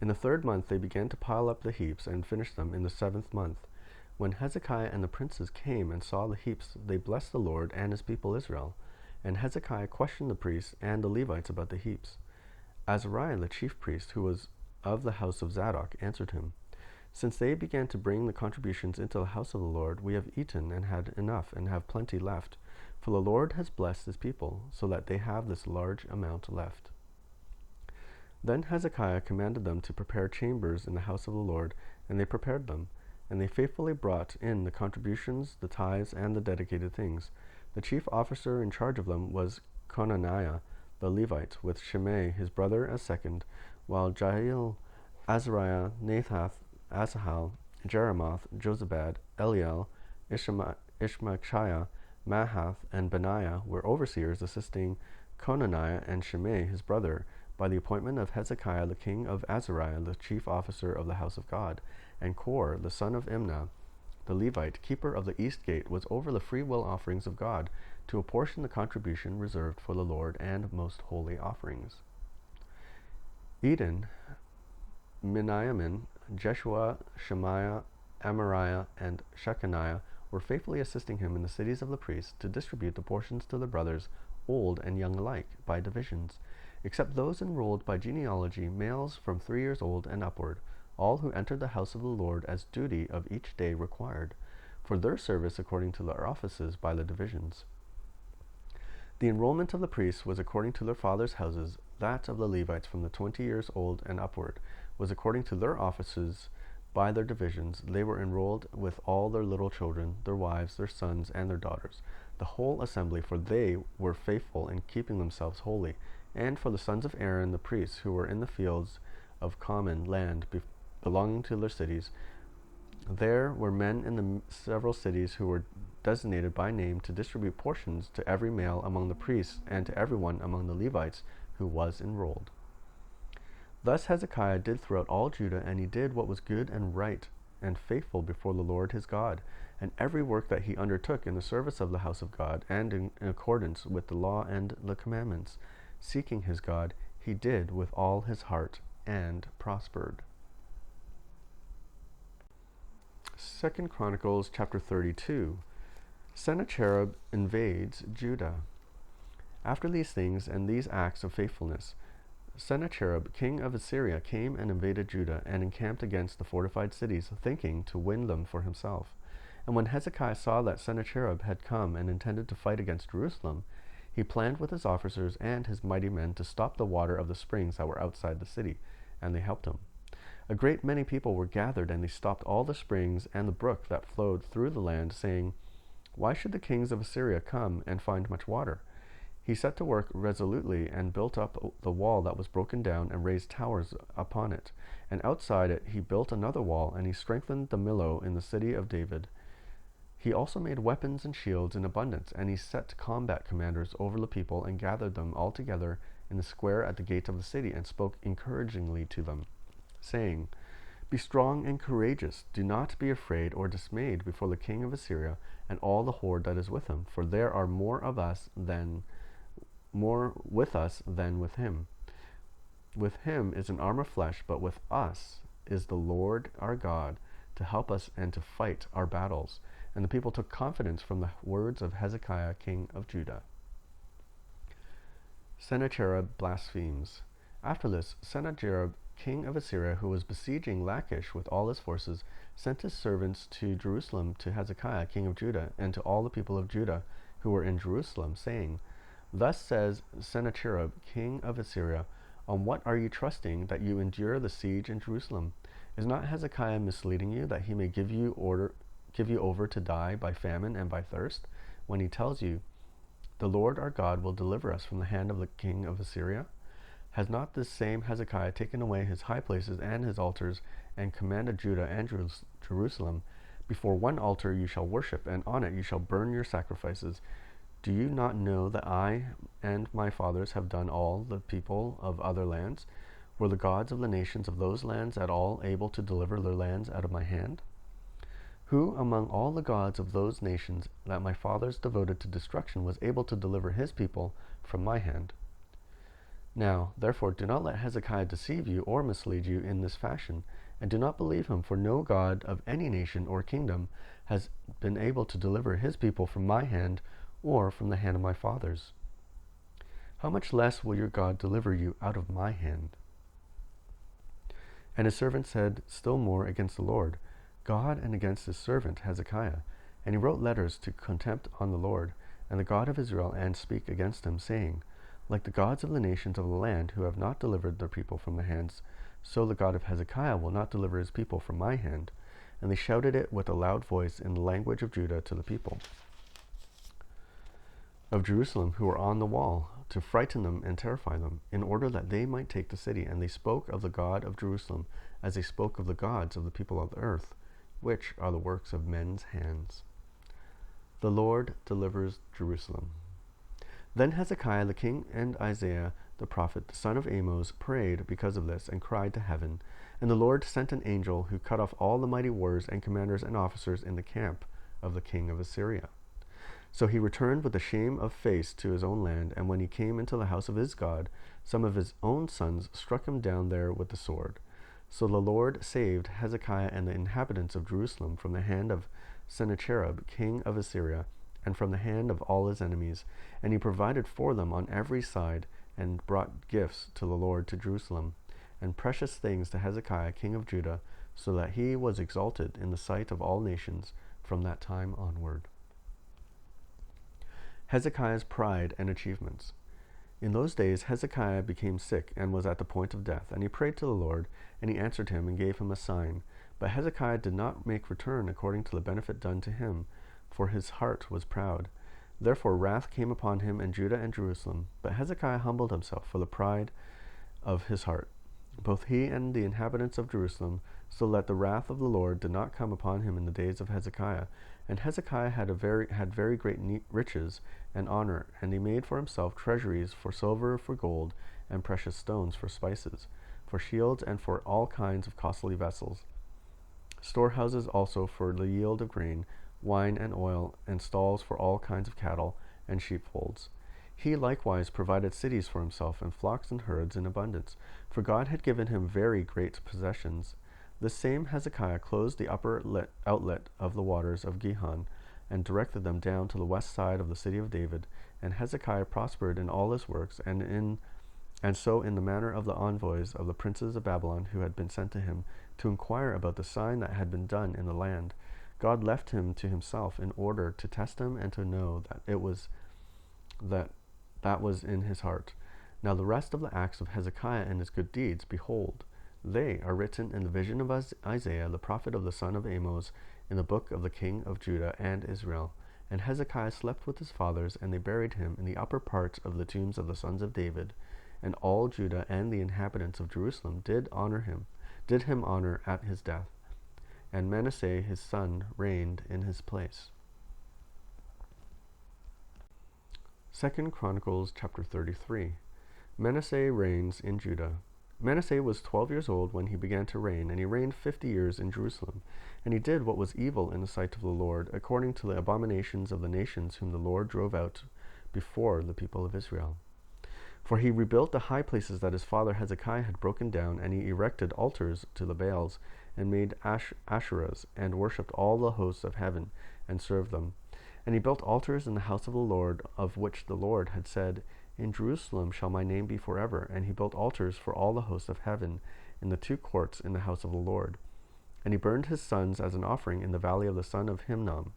In the 3rd month they began to pile up the heaps, and finished them in the 7th month. When Hezekiah and the princes came and saw the heaps, they blessed the Lord and his people Israel. And Hezekiah questioned the priests and the Levites about the heaps. Azariah the chief priest, who was of the house of Zadok, answered him, Since they began to bring the contributions into the house of the Lord, we have eaten and had enough, and have plenty left. For the Lord has blessed his people, so that they have this large amount left. Then Hezekiah commanded them to prepare chambers in the house of the Lord, and they prepared them. And they faithfully brought in the contributions, the tithes, and the dedicated things. The chief officer in charge of them was Conaniah the Levite, with Shimei his brother as second, while Jael, Azariah, Nathath, Asahel, Jeremoth, Jozabad, Eliel, Ishmachiah, Mahath, and Benaiah were overseers, assisting Conaniah and Shimei his brother, by the appointment of Hezekiah the king of Azariah, the chief officer of the house of God. And Kor, the son of Imnah, the Levite, keeper of the east gate, was over the freewill offerings of God, to apportion the contribution reserved for the Lord and most holy offerings. Eden, Miniamin, Jeshua, Shemaiah, Amariah, and Shechaniah were faithfully assisting him in the cities of the priests to distribute the portions to their brothers, old and young alike, by divisions, except those enrolled by genealogy, males from 3 years old and upward, all who entered the house of the Lord as duty of each day required, for their service according to their offices by the divisions. The enrollment of the priests was according to their fathers' houses. That of the Levites from the 20 years old and upward was according to their offices by their divisions. They were enrolled with all their little children, their wives, their sons, and their daughters, the whole assembly, for they were faithful in keeping themselves holy, and for the sons of Aaron the priests, who were in the fields of common land belonging to their cities. There were men in the several cities who were designated by name to distribute portions to every male among the priests and to everyone among the Levites who was enrolled. Thus Hezekiah did throughout all Judah, and he did what was good and right and faithful before the Lord his God, and every work that he undertook in the service of the house of God, and in accordance with the law and the commandments, seeking his God, he did with all his heart, and prospered. 2 Chronicles chapter 32. Sennacherib invades Judah. After these things and these acts of faithfulness, Sennacherib, king of Assyria, came and invaded Judah, and encamped against the fortified cities, thinking to win them for himself. And when Hezekiah saw that Sennacherib had come and intended to fight against Jerusalem, he planned with his officers and his mighty men to stop the water of the springs that were outside the city, and they helped him. A great many people were gathered, and they stopped all the springs and the brook that flowed through the land, saying, Why should the kings of Assyria come and find much water? He set to work resolutely and built up the wall that was broken down and raised towers upon it. And outside it he built another wall, and he strengthened the Millo in the city of David. He also made weapons and shields in abundance, and he set combat commanders over the people and gathered them all together in the square at the gate of the city and spoke encouragingly to them, saying, "Be strong and courageous. Do not be afraid or dismayed before the king of Assyria and all the horde that is with him, for there are more with us than with him. With him is an arm of flesh, but with us is the Lord our God to help us and to fight our battles." And the people took confidence from the words of Hezekiah, king of Judah. Sennacherib blasphemes. After this, Sennacherib, king of Assyria, who was besieging Lachish with all his forces, sent his servants to Jerusalem to Hezekiah, king of Judah, and to all the people of Judah who were in Jerusalem, saying, "Thus says Sennacherib, king of Assyria, on what are you trusting that you endure the siege in Jerusalem? Is not Hezekiah misleading you, that he may give you over to die by famine and by thirst, when he tells you, 'The Lord our God will deliver us from the hand of the king of Assyria'? Has not this same Hezekiah taken away his high places and his altars, and commanded Judah and Jerusalem, 'Before one altar you shall worship, and on it you shall burn your sacrifices'? Do you not know that I and my fathers have done all the people of other lands? Were the gods of the nations of those lands at all able to deliver their lands out of my hand? Who among all the gods of those nations that my fathers devoted to destruction was able to deliver his people from my hand? Now, therefore, do not let Hezekiah deceive you or mislead you in this fashion, and do not believe him, for no god of any nation or kingdom has been able to deliver his people from my hand or from the hand of my fathers. How much less will your God deliver you out of my hand?" And his servant said still more against the Lord God and against his servant Hezekiah. And he wrote letters to contempt on the Lord and the God of Israel, and speak against him, saying, "Like the gods of the nations of the land, who have not delivered their people from the hands, so the God of Hezekiah will not deliver his people from my hand." And they shouted it with a loud voice in the language of Judah to the people of Jerusalem who were on the wall, to frighten them and terrify them, in order that they might take the city. And they spoke of the God of Jerusalem as they spoke of the gods of the people of the earth, which are the works of men's hands. The Lord delivers Jerusalem. Then Hezekiah the king and Isaiah the prophet, the son of Amos, prayed because of this, and cried to heaven. And the Lord sent an angel who cut off all the mighty warriors and commanders and officers in the camp of the king of Assyria. So he returned with a shame of face to his own land, and when he came into the house of his God, some of his own sons struck him down there with the sword. So the Lord saved Hezekiah and the inhabitants of Jerusalem from the hand of Sennacherib, king of Assyria, and from the hand of all his enemies. And he provided for them on every side, and brought gifts to the Lord to Jerusalem, and precious things to Hezekiah, king of Judah, so that he was exalted in the sight of all nations from that time onward. Hezekiah's pride and achievements. In those days Hezekiah became sick and was at the point of death, and he prayed to the Lord, and he answered him and gave him a sign. But Hezekiah did not make return according to the benefit done to him, for his heart was proud. Therefore wrath came upon him and Judah and Jerusalem. But Hezekiah humbled himself for the pride of his heart, both he and the inhabitants of Jerusalem, so that the wrath of the Lord did not come upon him in the days of Hezekiah. And Hezekiah had very great riches and honor, and he made for himself treasuries for silver, for gold, and precious stones, for spices, for shields, and for all kinds of costly vessels, storehouses also for the yield of grain, wine, and oil, and stalls for all kinds of cattle and sheepfolds. He likewise provided cities for himself, and flocks and herds in abundance, for God had given him very great possessions. This same Hezekiah closed the upper outlet of the waters of Gihon, and directed them down to the west side of the city of David. And Hezekiah prospered in all his works, and so in the manner of the envoys of the princes of Babylon who had been sent to him to inquire about the sign that had been done in the land. God left him to himself in order to test him and to know that was in his heart. Now the rest of the acts of Hezekiah and his good deeds, behold, they are written in the vision of Isaiah the prophet of the son of Amos, in the book of the king of Judah and Israel. And Hezekiah slept with his fathers, and they buried him in the upper part of the tombs of the sons of David. And all Judah and the inhabitants of Jerusalem did him honor at his death. And Manasseh his son reigned in his place. 2 Chronicles chapter 33. Manasseh reigns in Judah. Manasseh was 12 years old when he began to reign, and he reigned 50 years in Jerusalem. And he did what was evil in the sight of the Lord, according to the abominations of the nations whom the Lord drove out before the people of Israel. For he rebuilt the high places that his father Hezekiah had broken down, and he erected altars to the Baals, and made Asherahs, and worshipped all the hosts of heaven, and served them. And he built altars in the house of the Lord, of which the Lord had said, In Jerusalem shall my name be forever. And he built altars for all the hosts of heaven in the 2 courts in the house of the Lord. And he burned his sons as an offering in the valley of the son of Hinnom.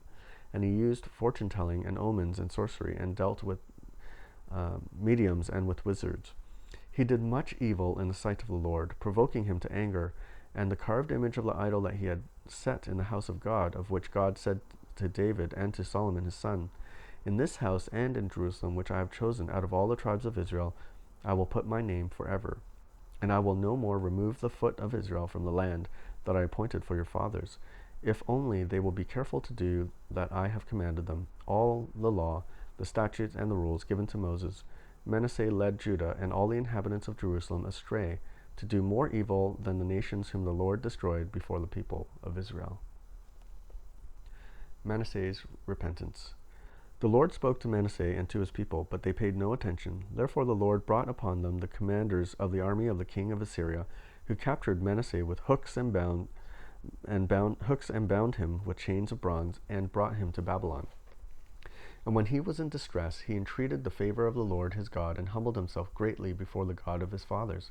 And he used fortune-telling and omens and sorcery, and dealt with mediums and with wizards. He did much evil in the sight of the Lord, provoking him to anger. And the carved image of the idol that he had set in the house of God, of which God said to David and to Solomon his son, In this house and in Jerusalem, which I have chosen out of all the tribes of Israel, I will put my name forever. And I will no more remove the foot of Israel from the land that I appointed for your fathers, if only they will be careful to do that I have commanded them, all the law, the statutes, and the rules given to Moses. Manasseh led Judah and all the inhabitants of Jerusalem astray, to do more evil than the nations whom the Lord destroyed before the people of Israel. Manasseh's repentance. The Lord spoke to Manasseh and to his people, but they paid no attention. Therefore the Lord brought upon them the commanders of the army of the king of Assyria, who captured Manasseh with hooks and bound him with chains of bronze, and brought him to Babylon. And when he was in distress, he entreated the favor of the Lord his God, and humbled himself greatly before the God of his fathers.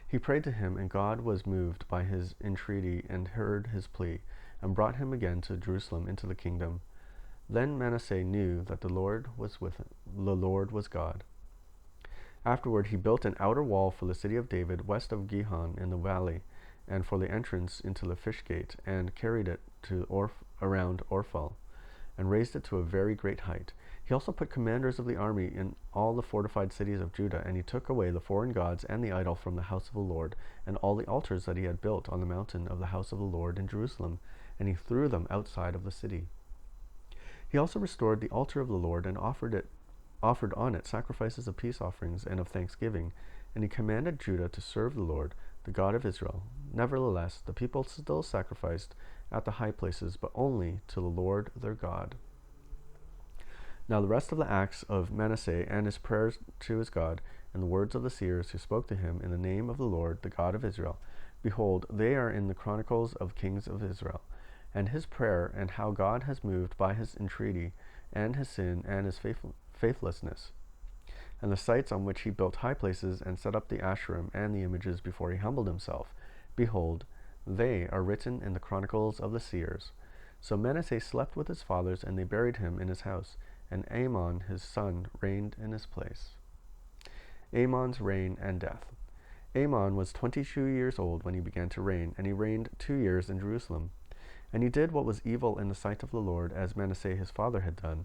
He prayed to him, and God was moved by his entreaty, and heard his plea, and brought him again to Jerusalem into the kingdom. Then Manasseh knew that the Lord was with him. The Lord was God. Afterward he built an outer wall for the city of David west of Gihon in the valley, and for the entrance into the fish gate, and carried it to around Orphel, and raised it to a very great height. He also put commanders of the army in all the fortified cities of Judah, and he took away the foreign gods and the idol from the house of the Lord, and all the altars that he had built on the mountain of the house of the Lord in Jerusalem, and he threw them outside of the city. He also restored the altar of the Lord, and offered on it sacrifices of peace offerings and of thanksgiving, and he commanded Judah to serve the Lord, the God of Israel. Nevertheless, the people still sacrificed at the high places, but only to the Lord their God. Now the rest of the acts of Manasseh, and his prayers to his God, and the words of the seers who spoke to him in the name of the Lord, the God of Israel, behold, they are in the Chronicles of Kings of Israel. And his prayer, and how God has moved by his entreaty, and his sin, and his faithlessness, and the sites on which he built high places, and set up the Asherim and the images before he humbled himself, behold, they are written in the Chronicles of the seers. So Manasseh slept with his fathers, and they buried him in his house, and Amon his son reigned in his place. Amon's reign and death. Amon was 22 years old when he began to reign, and he reigned 2 years in Jerusalem. And he did what was evil in the sight of the Lord, as Manasseh his father had done.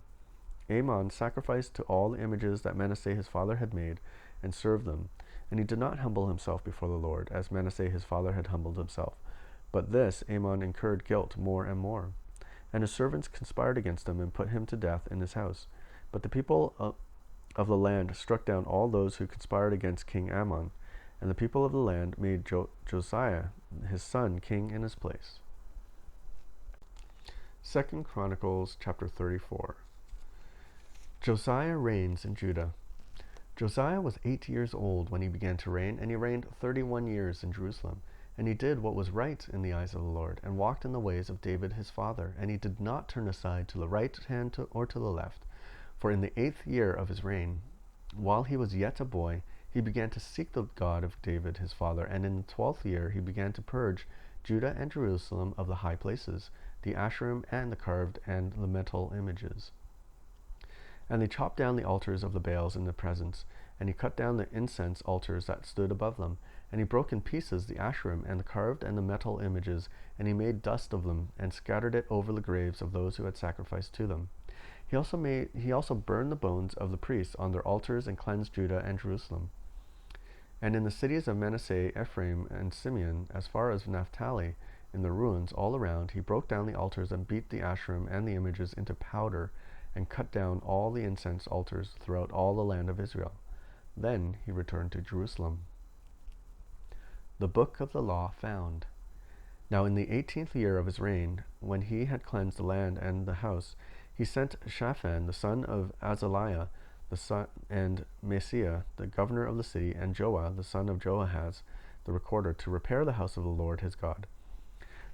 Amon sacrificed to all the images that Manasseh his father had made, and served them. And he did not humble himself before the Lord, as Manasseh his father had humbled himself. But this Amon incurred guilt more and more. And his servants conspired against him, and put him to death in his house. But the people of the land struck down all those who conspired against King Amon. And the people of the land made Josiah his son king in his place. 2 Chronicles chapter 34. Josiah reigns in Judah. Josiah was 8 years old when he began to reign, and he reigned 31 years in Jerusalem. And he did what was right in the eyes of the Lord, and walked in the ways of David his father. And he did not turn aside to the right hand or to the left. For in the 8th year of his reign, while he was yet a boy, he began to seek the God of David his father. And in the 12th year he began to purge Judah and Jerusalem of the high places, the Asherim and the carved and the metal images. And they chopped down the altars of the Baals in the presence, and he cut down the incense altars that stood above them. And he broke in pieces the Asherim and the carved and the metal images, and he made dust of them, and scattered it over the graves of those who had sacrificed to them. He also burned the bones of the priests on their altars, and cleansed Judah and Jerusalem. And in the cities of Manasseh, Ephraim, and Simeon, as far as Naphtali, in the ruins all around, he broke down the altars, and beat the Asherim and the images into powder, and cut down all the incense altars throughout all the land of Israel. Then he returned to Jerusalem. The book of the law found. Now in the 18th year of his reign, when he had cleansed the land and the house, he sent Shaphan the son of Azaliah, and Maaseiah the governor of the city, and Joah the son of Joahaz the recorder, to repair the house of the Lord his God.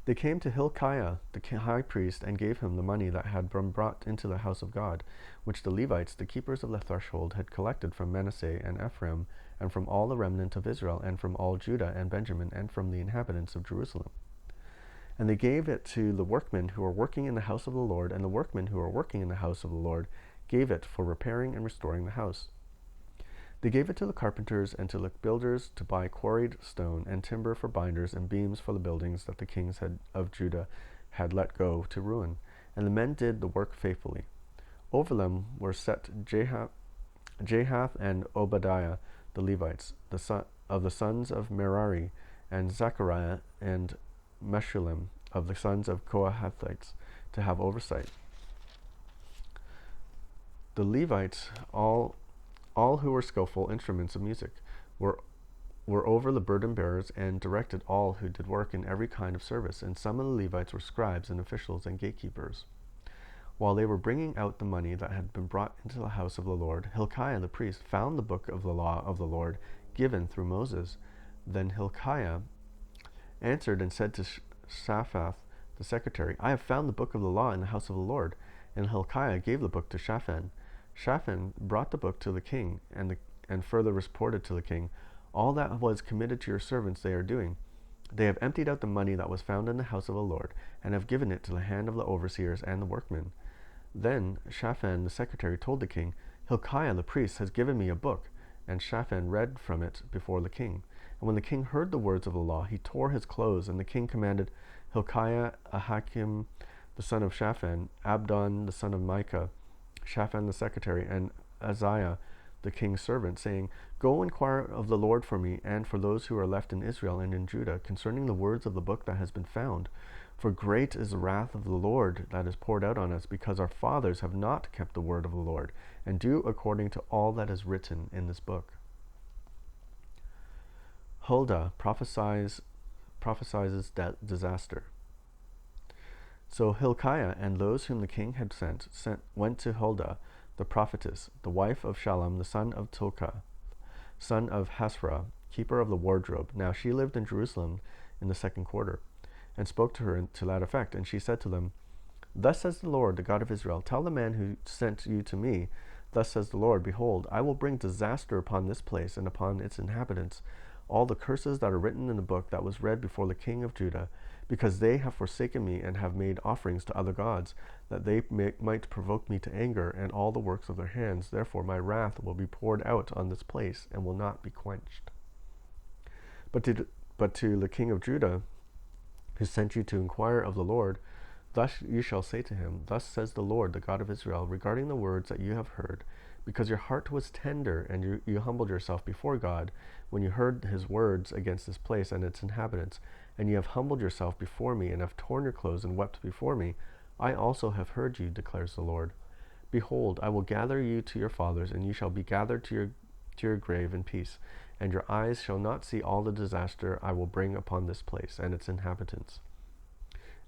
They came to Hilkiah the high priest, and gave him the money that had been brought into the house of God, which the Levites, the keepers of the threshold, had collected from Manasseh and Ephraim, and from all the remnant of Israel, and from all Judah and Benjamin, and from the inhabitants of Jerusalem. And they gave it to the workmen who were working in the house of the Lord, and the workmen who were working in the house of the Lord gave it for repairing and restoring the house. They gave it to the carpenters and to the builders to buy quarried stone and timber for binders and beams for the buildings that the kings of Judah had let go to ruin. And the men did the work faithfully. Over them were set Jahath and Obadiah, the Levites, of the sons of Merari, and Zechariah and Meshullam of the sons of Kohathites, to have oversight. The Levites, all who were skillful instruments of music, were over the burden bearers, and directed all who did work in every kind of service. And some of the Levites were scribes and officials and gatekeepers. While they were bringing out the money that had been brought into the house of the Lord, Hilkiah the priest found the book of the law of the Lord given through Moses. Then Hilkiah answered and said to Shaphan the secretary, I have found the book of the law in the house of the Lord. And Hilkiah gave the book to Shaphan. Shaphan brought the book to the king, and further reported to the king, all that was committed to your servants they are doing. They have emptied out the money that was found in the house of the Lord, and have given it to the hand of the overseers and the workmen. Then Shaphan the secretary told the king, Hilkiah the priest has given me a book. And Shaphan read from it before the king. And when the king heard the words of the law, he tore his clothes, and the king commanded Hilkiah, Ahikam the son of Shaphan, Abdon the son of Micah, Shaphan the secretary, and Azariah the king's servant, saying, Go inquire of the Lord for me, and for those who are left in Israel and in Judah, concerning the words of the book that has been found. For great is the wrath of the Lord that is poured out on us, because our fathers have not kept the word of the Lord, and do according to all that is written in this book. Huldah prophesies disaster. So Hilkiah and those whom the king had sent went to Huldah, the prophetess, the wife of Shallum, the son of Tokah, son of Hasrah, keeper of the wardrobe. Now she lived in Jerusalem in the second quarter, and spoke to her to that effect. And she said to them, Thus says the Lord, the God of Israel, tell the man who sent you to me, Thus says the Lord, Behold, I will bring disaster upon this place and upon its inhabitants, all the curses that are written in the book that was read before the king of Judah, because they have forsaken me and have made offerings to other gods, that they might provoke me to anger, and all the works of their hands. Therefore my wrath will be poured out on this place, and will not be quenched. But to the king of Judah, who sent you to inquire of the Lord, thus you shall say to him, Thus says the Lord, the God of Israel, regarding the words that you have heard, because your heart was tender, and you humbled yourself before God, when you heard his words against this place and its inhabitants, and you have humbled yourself before me, and have torn your clothes and wept before me, I also have heard you, declares the Lord. Behold, I will gather you to your fathers, and you shall be gathered to your grave in peace, and your eyes shall not see all the disaster I will bring upon this place and its inhabitants.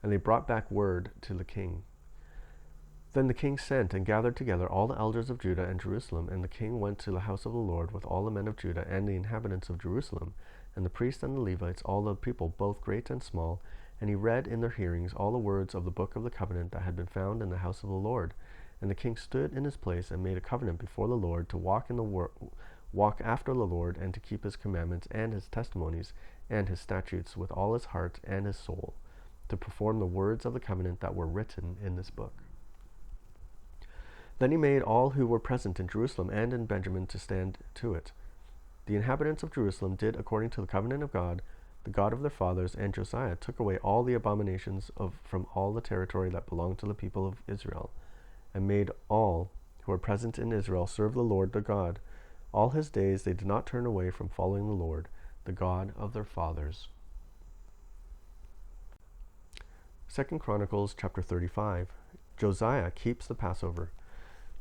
And they brought back word to the king. Then the king sent and gathered together all the elders of Judah and Jerusalem, and the king went to the house of the Lord with all the men of Judah and the inhabitants of Jerusalem, and the priests and the Levites, all the people, both great and small, and he read in their hearings all the words of the book of the covenant that had been found in the house of the Lord. And the king stood in his place and made a covenant before the Lord to walk after the Lord, and to keep his commandments and his testimonies and his statutes with all his heart and his soul, to perform the words of the covenant that were written in this book. Then he made all who were present in Jerusalem and in Benjamin to stand to it. The inhabitants of Jerusalem did according to the covenant of God, the God of their fathers, and Josiah took away all the abominations from all the territory that belonged to the people of Israel, and made all who were present in Israel serve the Lord their God. All his days they did not turn away from following the Lord, the God of their fathers. 2 Chronicles chapter 35. Josiah keeps the Passover.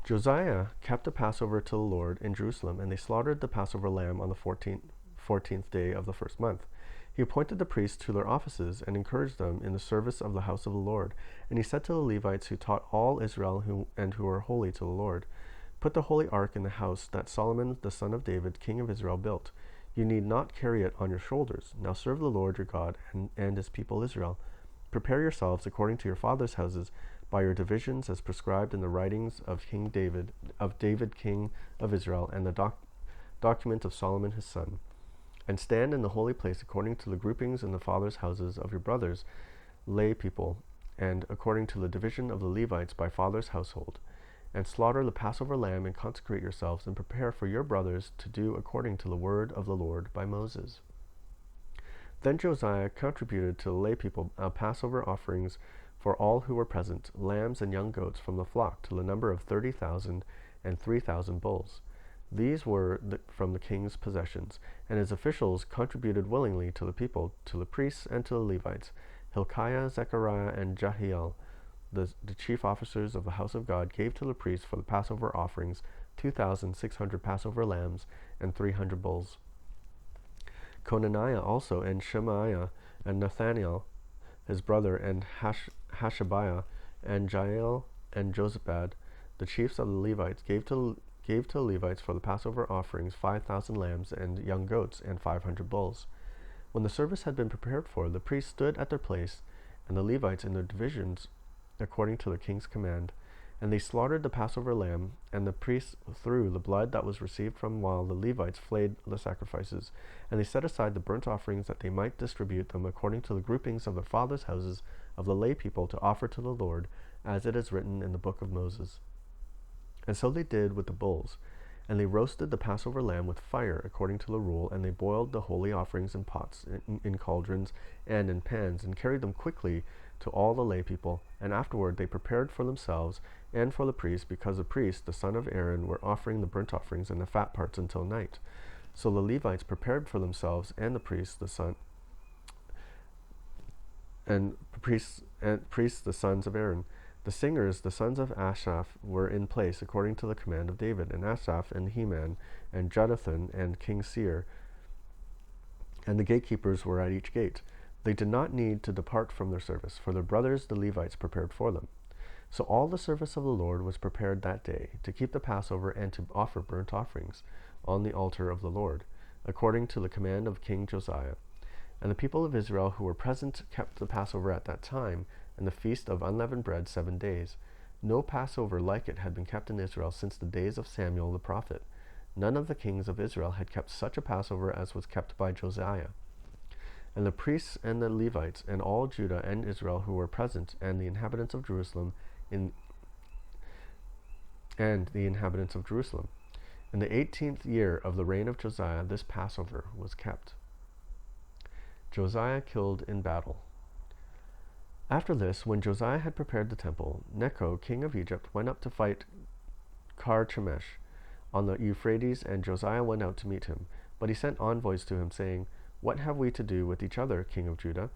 Josiah kept the Passover to the Lord in Jerusalem, and they slaughtered the Passover lamb on the 14th day of the first month. He appointed the priests to their offices and encouraged them in the service of the house of the Lord. And he said to the Levites who taught all Israel who were holy to the Lord, "Put the holy ark in the house that Solomon the son of David, king of Israel, built. You need not carry it on your shoulders. Now serve the Lord your God and his people Israel. Prepare yourselves according to your fathers' houses, by your divisions as prescribed in the writings of David king of Israel, and the document of Solomon his son. And stand in the holy place according to the groupings in the fathers' houses of your brothers, lay people, and according to the division of the Levites by father's household. And slaughter the Passover lamb, and consecrate yourselves, and prepare for your brothers to do according to the word of the Lord by Moses." Then Josiah contributed to the lay people Passover offerings for all who were present, lambs and young goats from the flock, to the number of 30,000 and 3,000 bulls. These were from the king's possessions, and his officials contributed willingly to the people, to the priests and to the Levites, Hilkiah, Zechariah, and Jehiel. The chief officers of the house of God gave to the priests for the Passover offerings 2,600 Passover lambs and 300 bulls. Conaniah also, and Shemaiah, and Nathaniel, his brother, and Hashabiah, and Jael, and Josabad, the chiefs of the Levites, gave to the Levites for the Passover offerings 5,000 lambs and young goats and 500 bulls. When the service had been prepared for, the priests stood at their place, and the Levites in their divisions according to the king's command. And they slaughtered the Passover lamb, and the priests threw the blood that was received from while the Levites flayed the sacrifices. And they set aside the burnt offerings that they might distribute them according to the groupings of their fathers' houses of the lay people to offer to the Lord, as it is written in the book of Moses. And so they did with the bulls. And they roasted the Passover lamb with fire according to the rule, and they boiled the holy offerings in pots, in cauldrons, and in pans, and carried them quickly to all the lay people. And afterward they prepared for themselves and for the priests, because the priests, the son of Aaron, were offering the burnt offerings and the fat parts until night. So the Levites prepared for themselves, and the priests, the sons of Aaron. The singers, the sons of Asaph, were in place according to the command of David, and Asaph, and Heman, and Jeduthun, and King Seir, and the gatekeepers were at each gate. They did not need to depart from their service, for their brothers the Levites prepared for them. So all the service of the Lord was prepared that day, to keep the Passover and to offer burnt offerings on the altar of the Lord, according to the command of King Josiah. And the people of Israel who were present kept the Passover at that time, and the feast of unleavened bread 7 days. No Passover like it had been kept in Israel since the days of Samuel the prophet. None of the kings of Israel had kept such a Passover as was kept by Josiah. And the priests and the Levites and all Judah and Israel who were present, and the inhabitants of Jerusalem, in the 18th year of the reign of Josiah, this Passover was kept. Josiah killed in battle. After this, when Josiah had prepared the temple, Necho, king of Egypt, went up to fight Carchemish on the Euphrates, and Josiah went out to meet him. But he sent envoys to him, saying, "What have we to do with each other, king of Judah?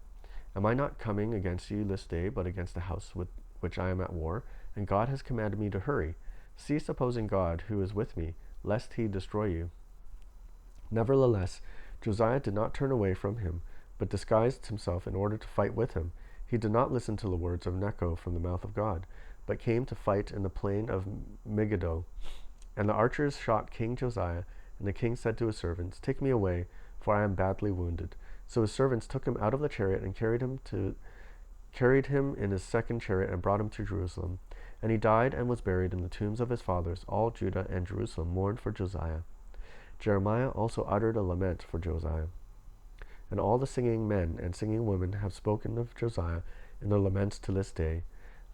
Am I not coming against you this day, but against the house with which I am at war? And God has commanded me to hurry. Cease opposing God, who is with me, lest he destroy you." Nevertheless, Josiah did not turn away from him, but disguised himself in order to fight with him. He did not listen to the words of Necho from the mouth of God, but came to fight in the plain of Megiddo. And the archers shot King Josiah, and the king said to his servants, "Take me away, for I am badly wounded." So his servants took him out of the chariot and carried him in his second chariot and brought him to Jerusalem. And he died and was buried in the tombs of his fathers. All Judah and Jerusalem mourned for Josiah. Jeremiah also uttered a lament for Josiah. And all the singing men and singing women have spoken of Josiah in their laments to this day.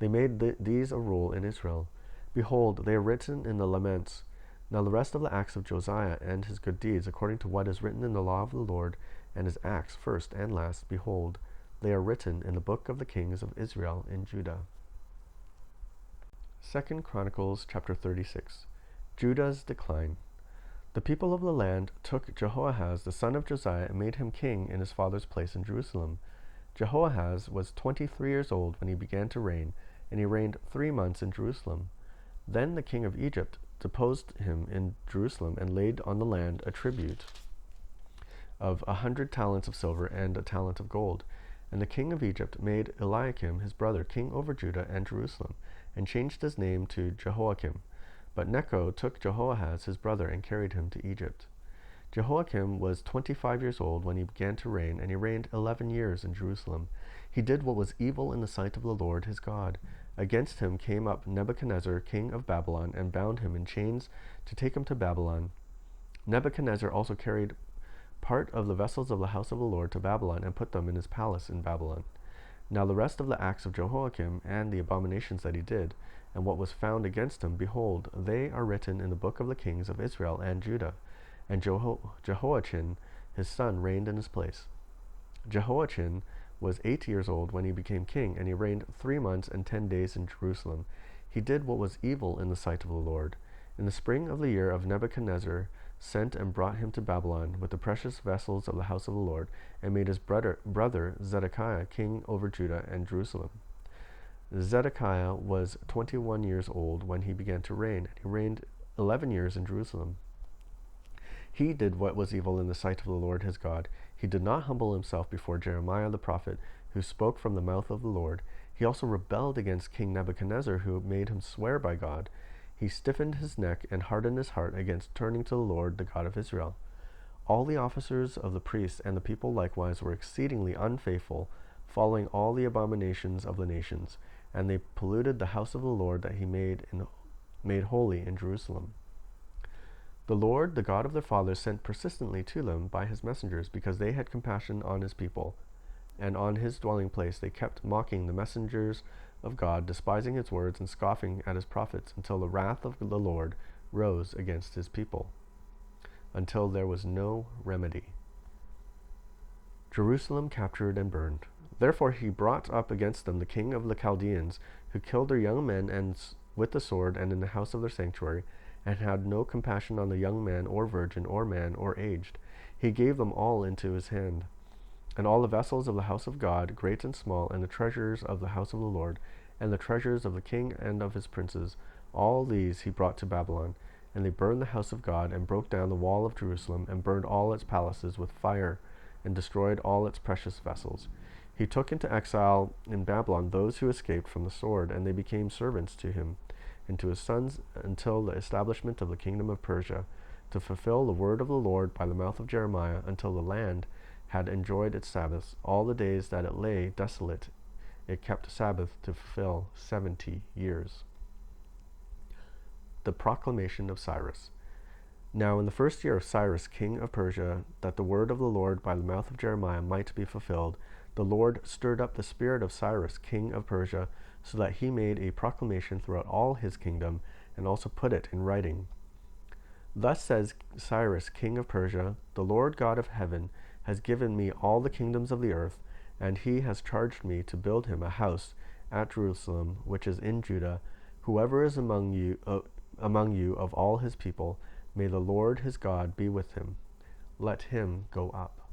They made these a rule in Israel. Behold, they are written in the laments. Now the rest of the acts of Josiah and his good deeds, according to what is written in the law of the Lord, and his acts first and last, behold, they are written in the book of the kings of Israel and Judah. 2 Chronicles chapter 36. Judah's decline. The people of the land took Jehoahaz, the son of Josiah, and made him king in his father's place in Jerusalem. Jehoahaz was 23 years old when he began to reign, and he reigned 3 months in Jerusalem. Then the king of Egypt deposed him in Jerusalem and laid on the land a tribute of 100 talents of silver and a talent of gold. And the king of Egypt made Eliakim his brother king over Judah and Jerusalem, and changed his name to Jehoiakim. But Necho took Jehoahaz his brother and carried him to Egypt. Jehoiakim was 25 years old when he began to reign, and he reigned 11 years in Jerusalem. He did what was evil in the sight of the Lord his God. Against him came up Nebuchadnezzar king of Babylon, and bound him in chains to take him to Babylon. Nebuchadnezzar also carried part of the vessels of the house of the Lord to Babylon, and put them in his palace in Babylon. Now the rest of the acts of Jehoiakim, and the abominations that he did, and what was found against him, behold, they are written in the book of the kings of Israel and Judah. And Jehoiachin his son reigned in his place. Jehoiachin was 8 years old when he became king, and he reigned 3 months and 10 days in Jerusalem. He did what was evil in the sight of the Lord. In the spring of the year of Nebuchadnezzar sent and brought him to Babylon with the precious vessels of the house of the Lord, and made his brother Zedekiah king over Judah and Jerusalem. Zedekiah was 21 years old when he began to reign, and he reigned 11 years in Jerusalem. He did what was evil in the sight of the Lord his God. He did not humble himself before Jeremiah the prophet, who spoke from the mouth of the Lord. He also rebelled against King Nebuchadnezzar, who made him swear by God. He stiffened his neck and hardened his heart against turning to the Lord, the God of Israel. All the officers of the priests and the people likewise were exceedingly unfaithful, following all the abominations of the nations, and they polluted the house of the Lord that he made holy in Jerusalem. The Lord, the God of their fathers, sent persistently to them by his messengers, because they had compassion on his people, and on his dwelling place they kept mocking the messengers of God, despising his words and scoffing at his prophets, until the wrath of the Lord rose against his people, until there was no remedy. Jerusalem captured and burned. Therefore he brought up against them the king of the Chaldeans, who killed their young men and with the sword, and in the house of their sanctuary, and had no compassion on the young man or virgin or man or aged. He gave them all into his hand. And all the vessels of the house of God, great and small, and the treasures of the house of the Lord, and the treasures of the king and of his princes, all these he brought to Babylon. And they burned the house of God, and broke down the wall of Jerusalem, and burned all its palaces with fire, and destroyed all its precious vessels. He took into exile in Babylon those who escaped from the sword, and they became servants to him and to his sons until the establishment of the kingdom of Persia, to fulfill the word of the Lord by the mouth of Jeremiah, until the land had enjoyed its Sabbaths. All the days that it lay desolate, it kept Sabbath to fulfill 70 years. The proclamation of Cyrus. Now in the first year of Cyrus, king of Persia, that the word of the Lord by the mouth of Jeremiah might be fulfilled, the Lord stirred up the spirit of Cyrus, king of Persia, so that he made a proclamation throughout all his kingdom, and also put it in writing. Thus says Cyrus, king of Persia, the Lord God of heaven has given me all the kingdoms of the earth, and he has charged me to build him a house at Jerusalem, which is in Judah. Whoever is among you of all his people, may the Lord his God be with him. Let him go up.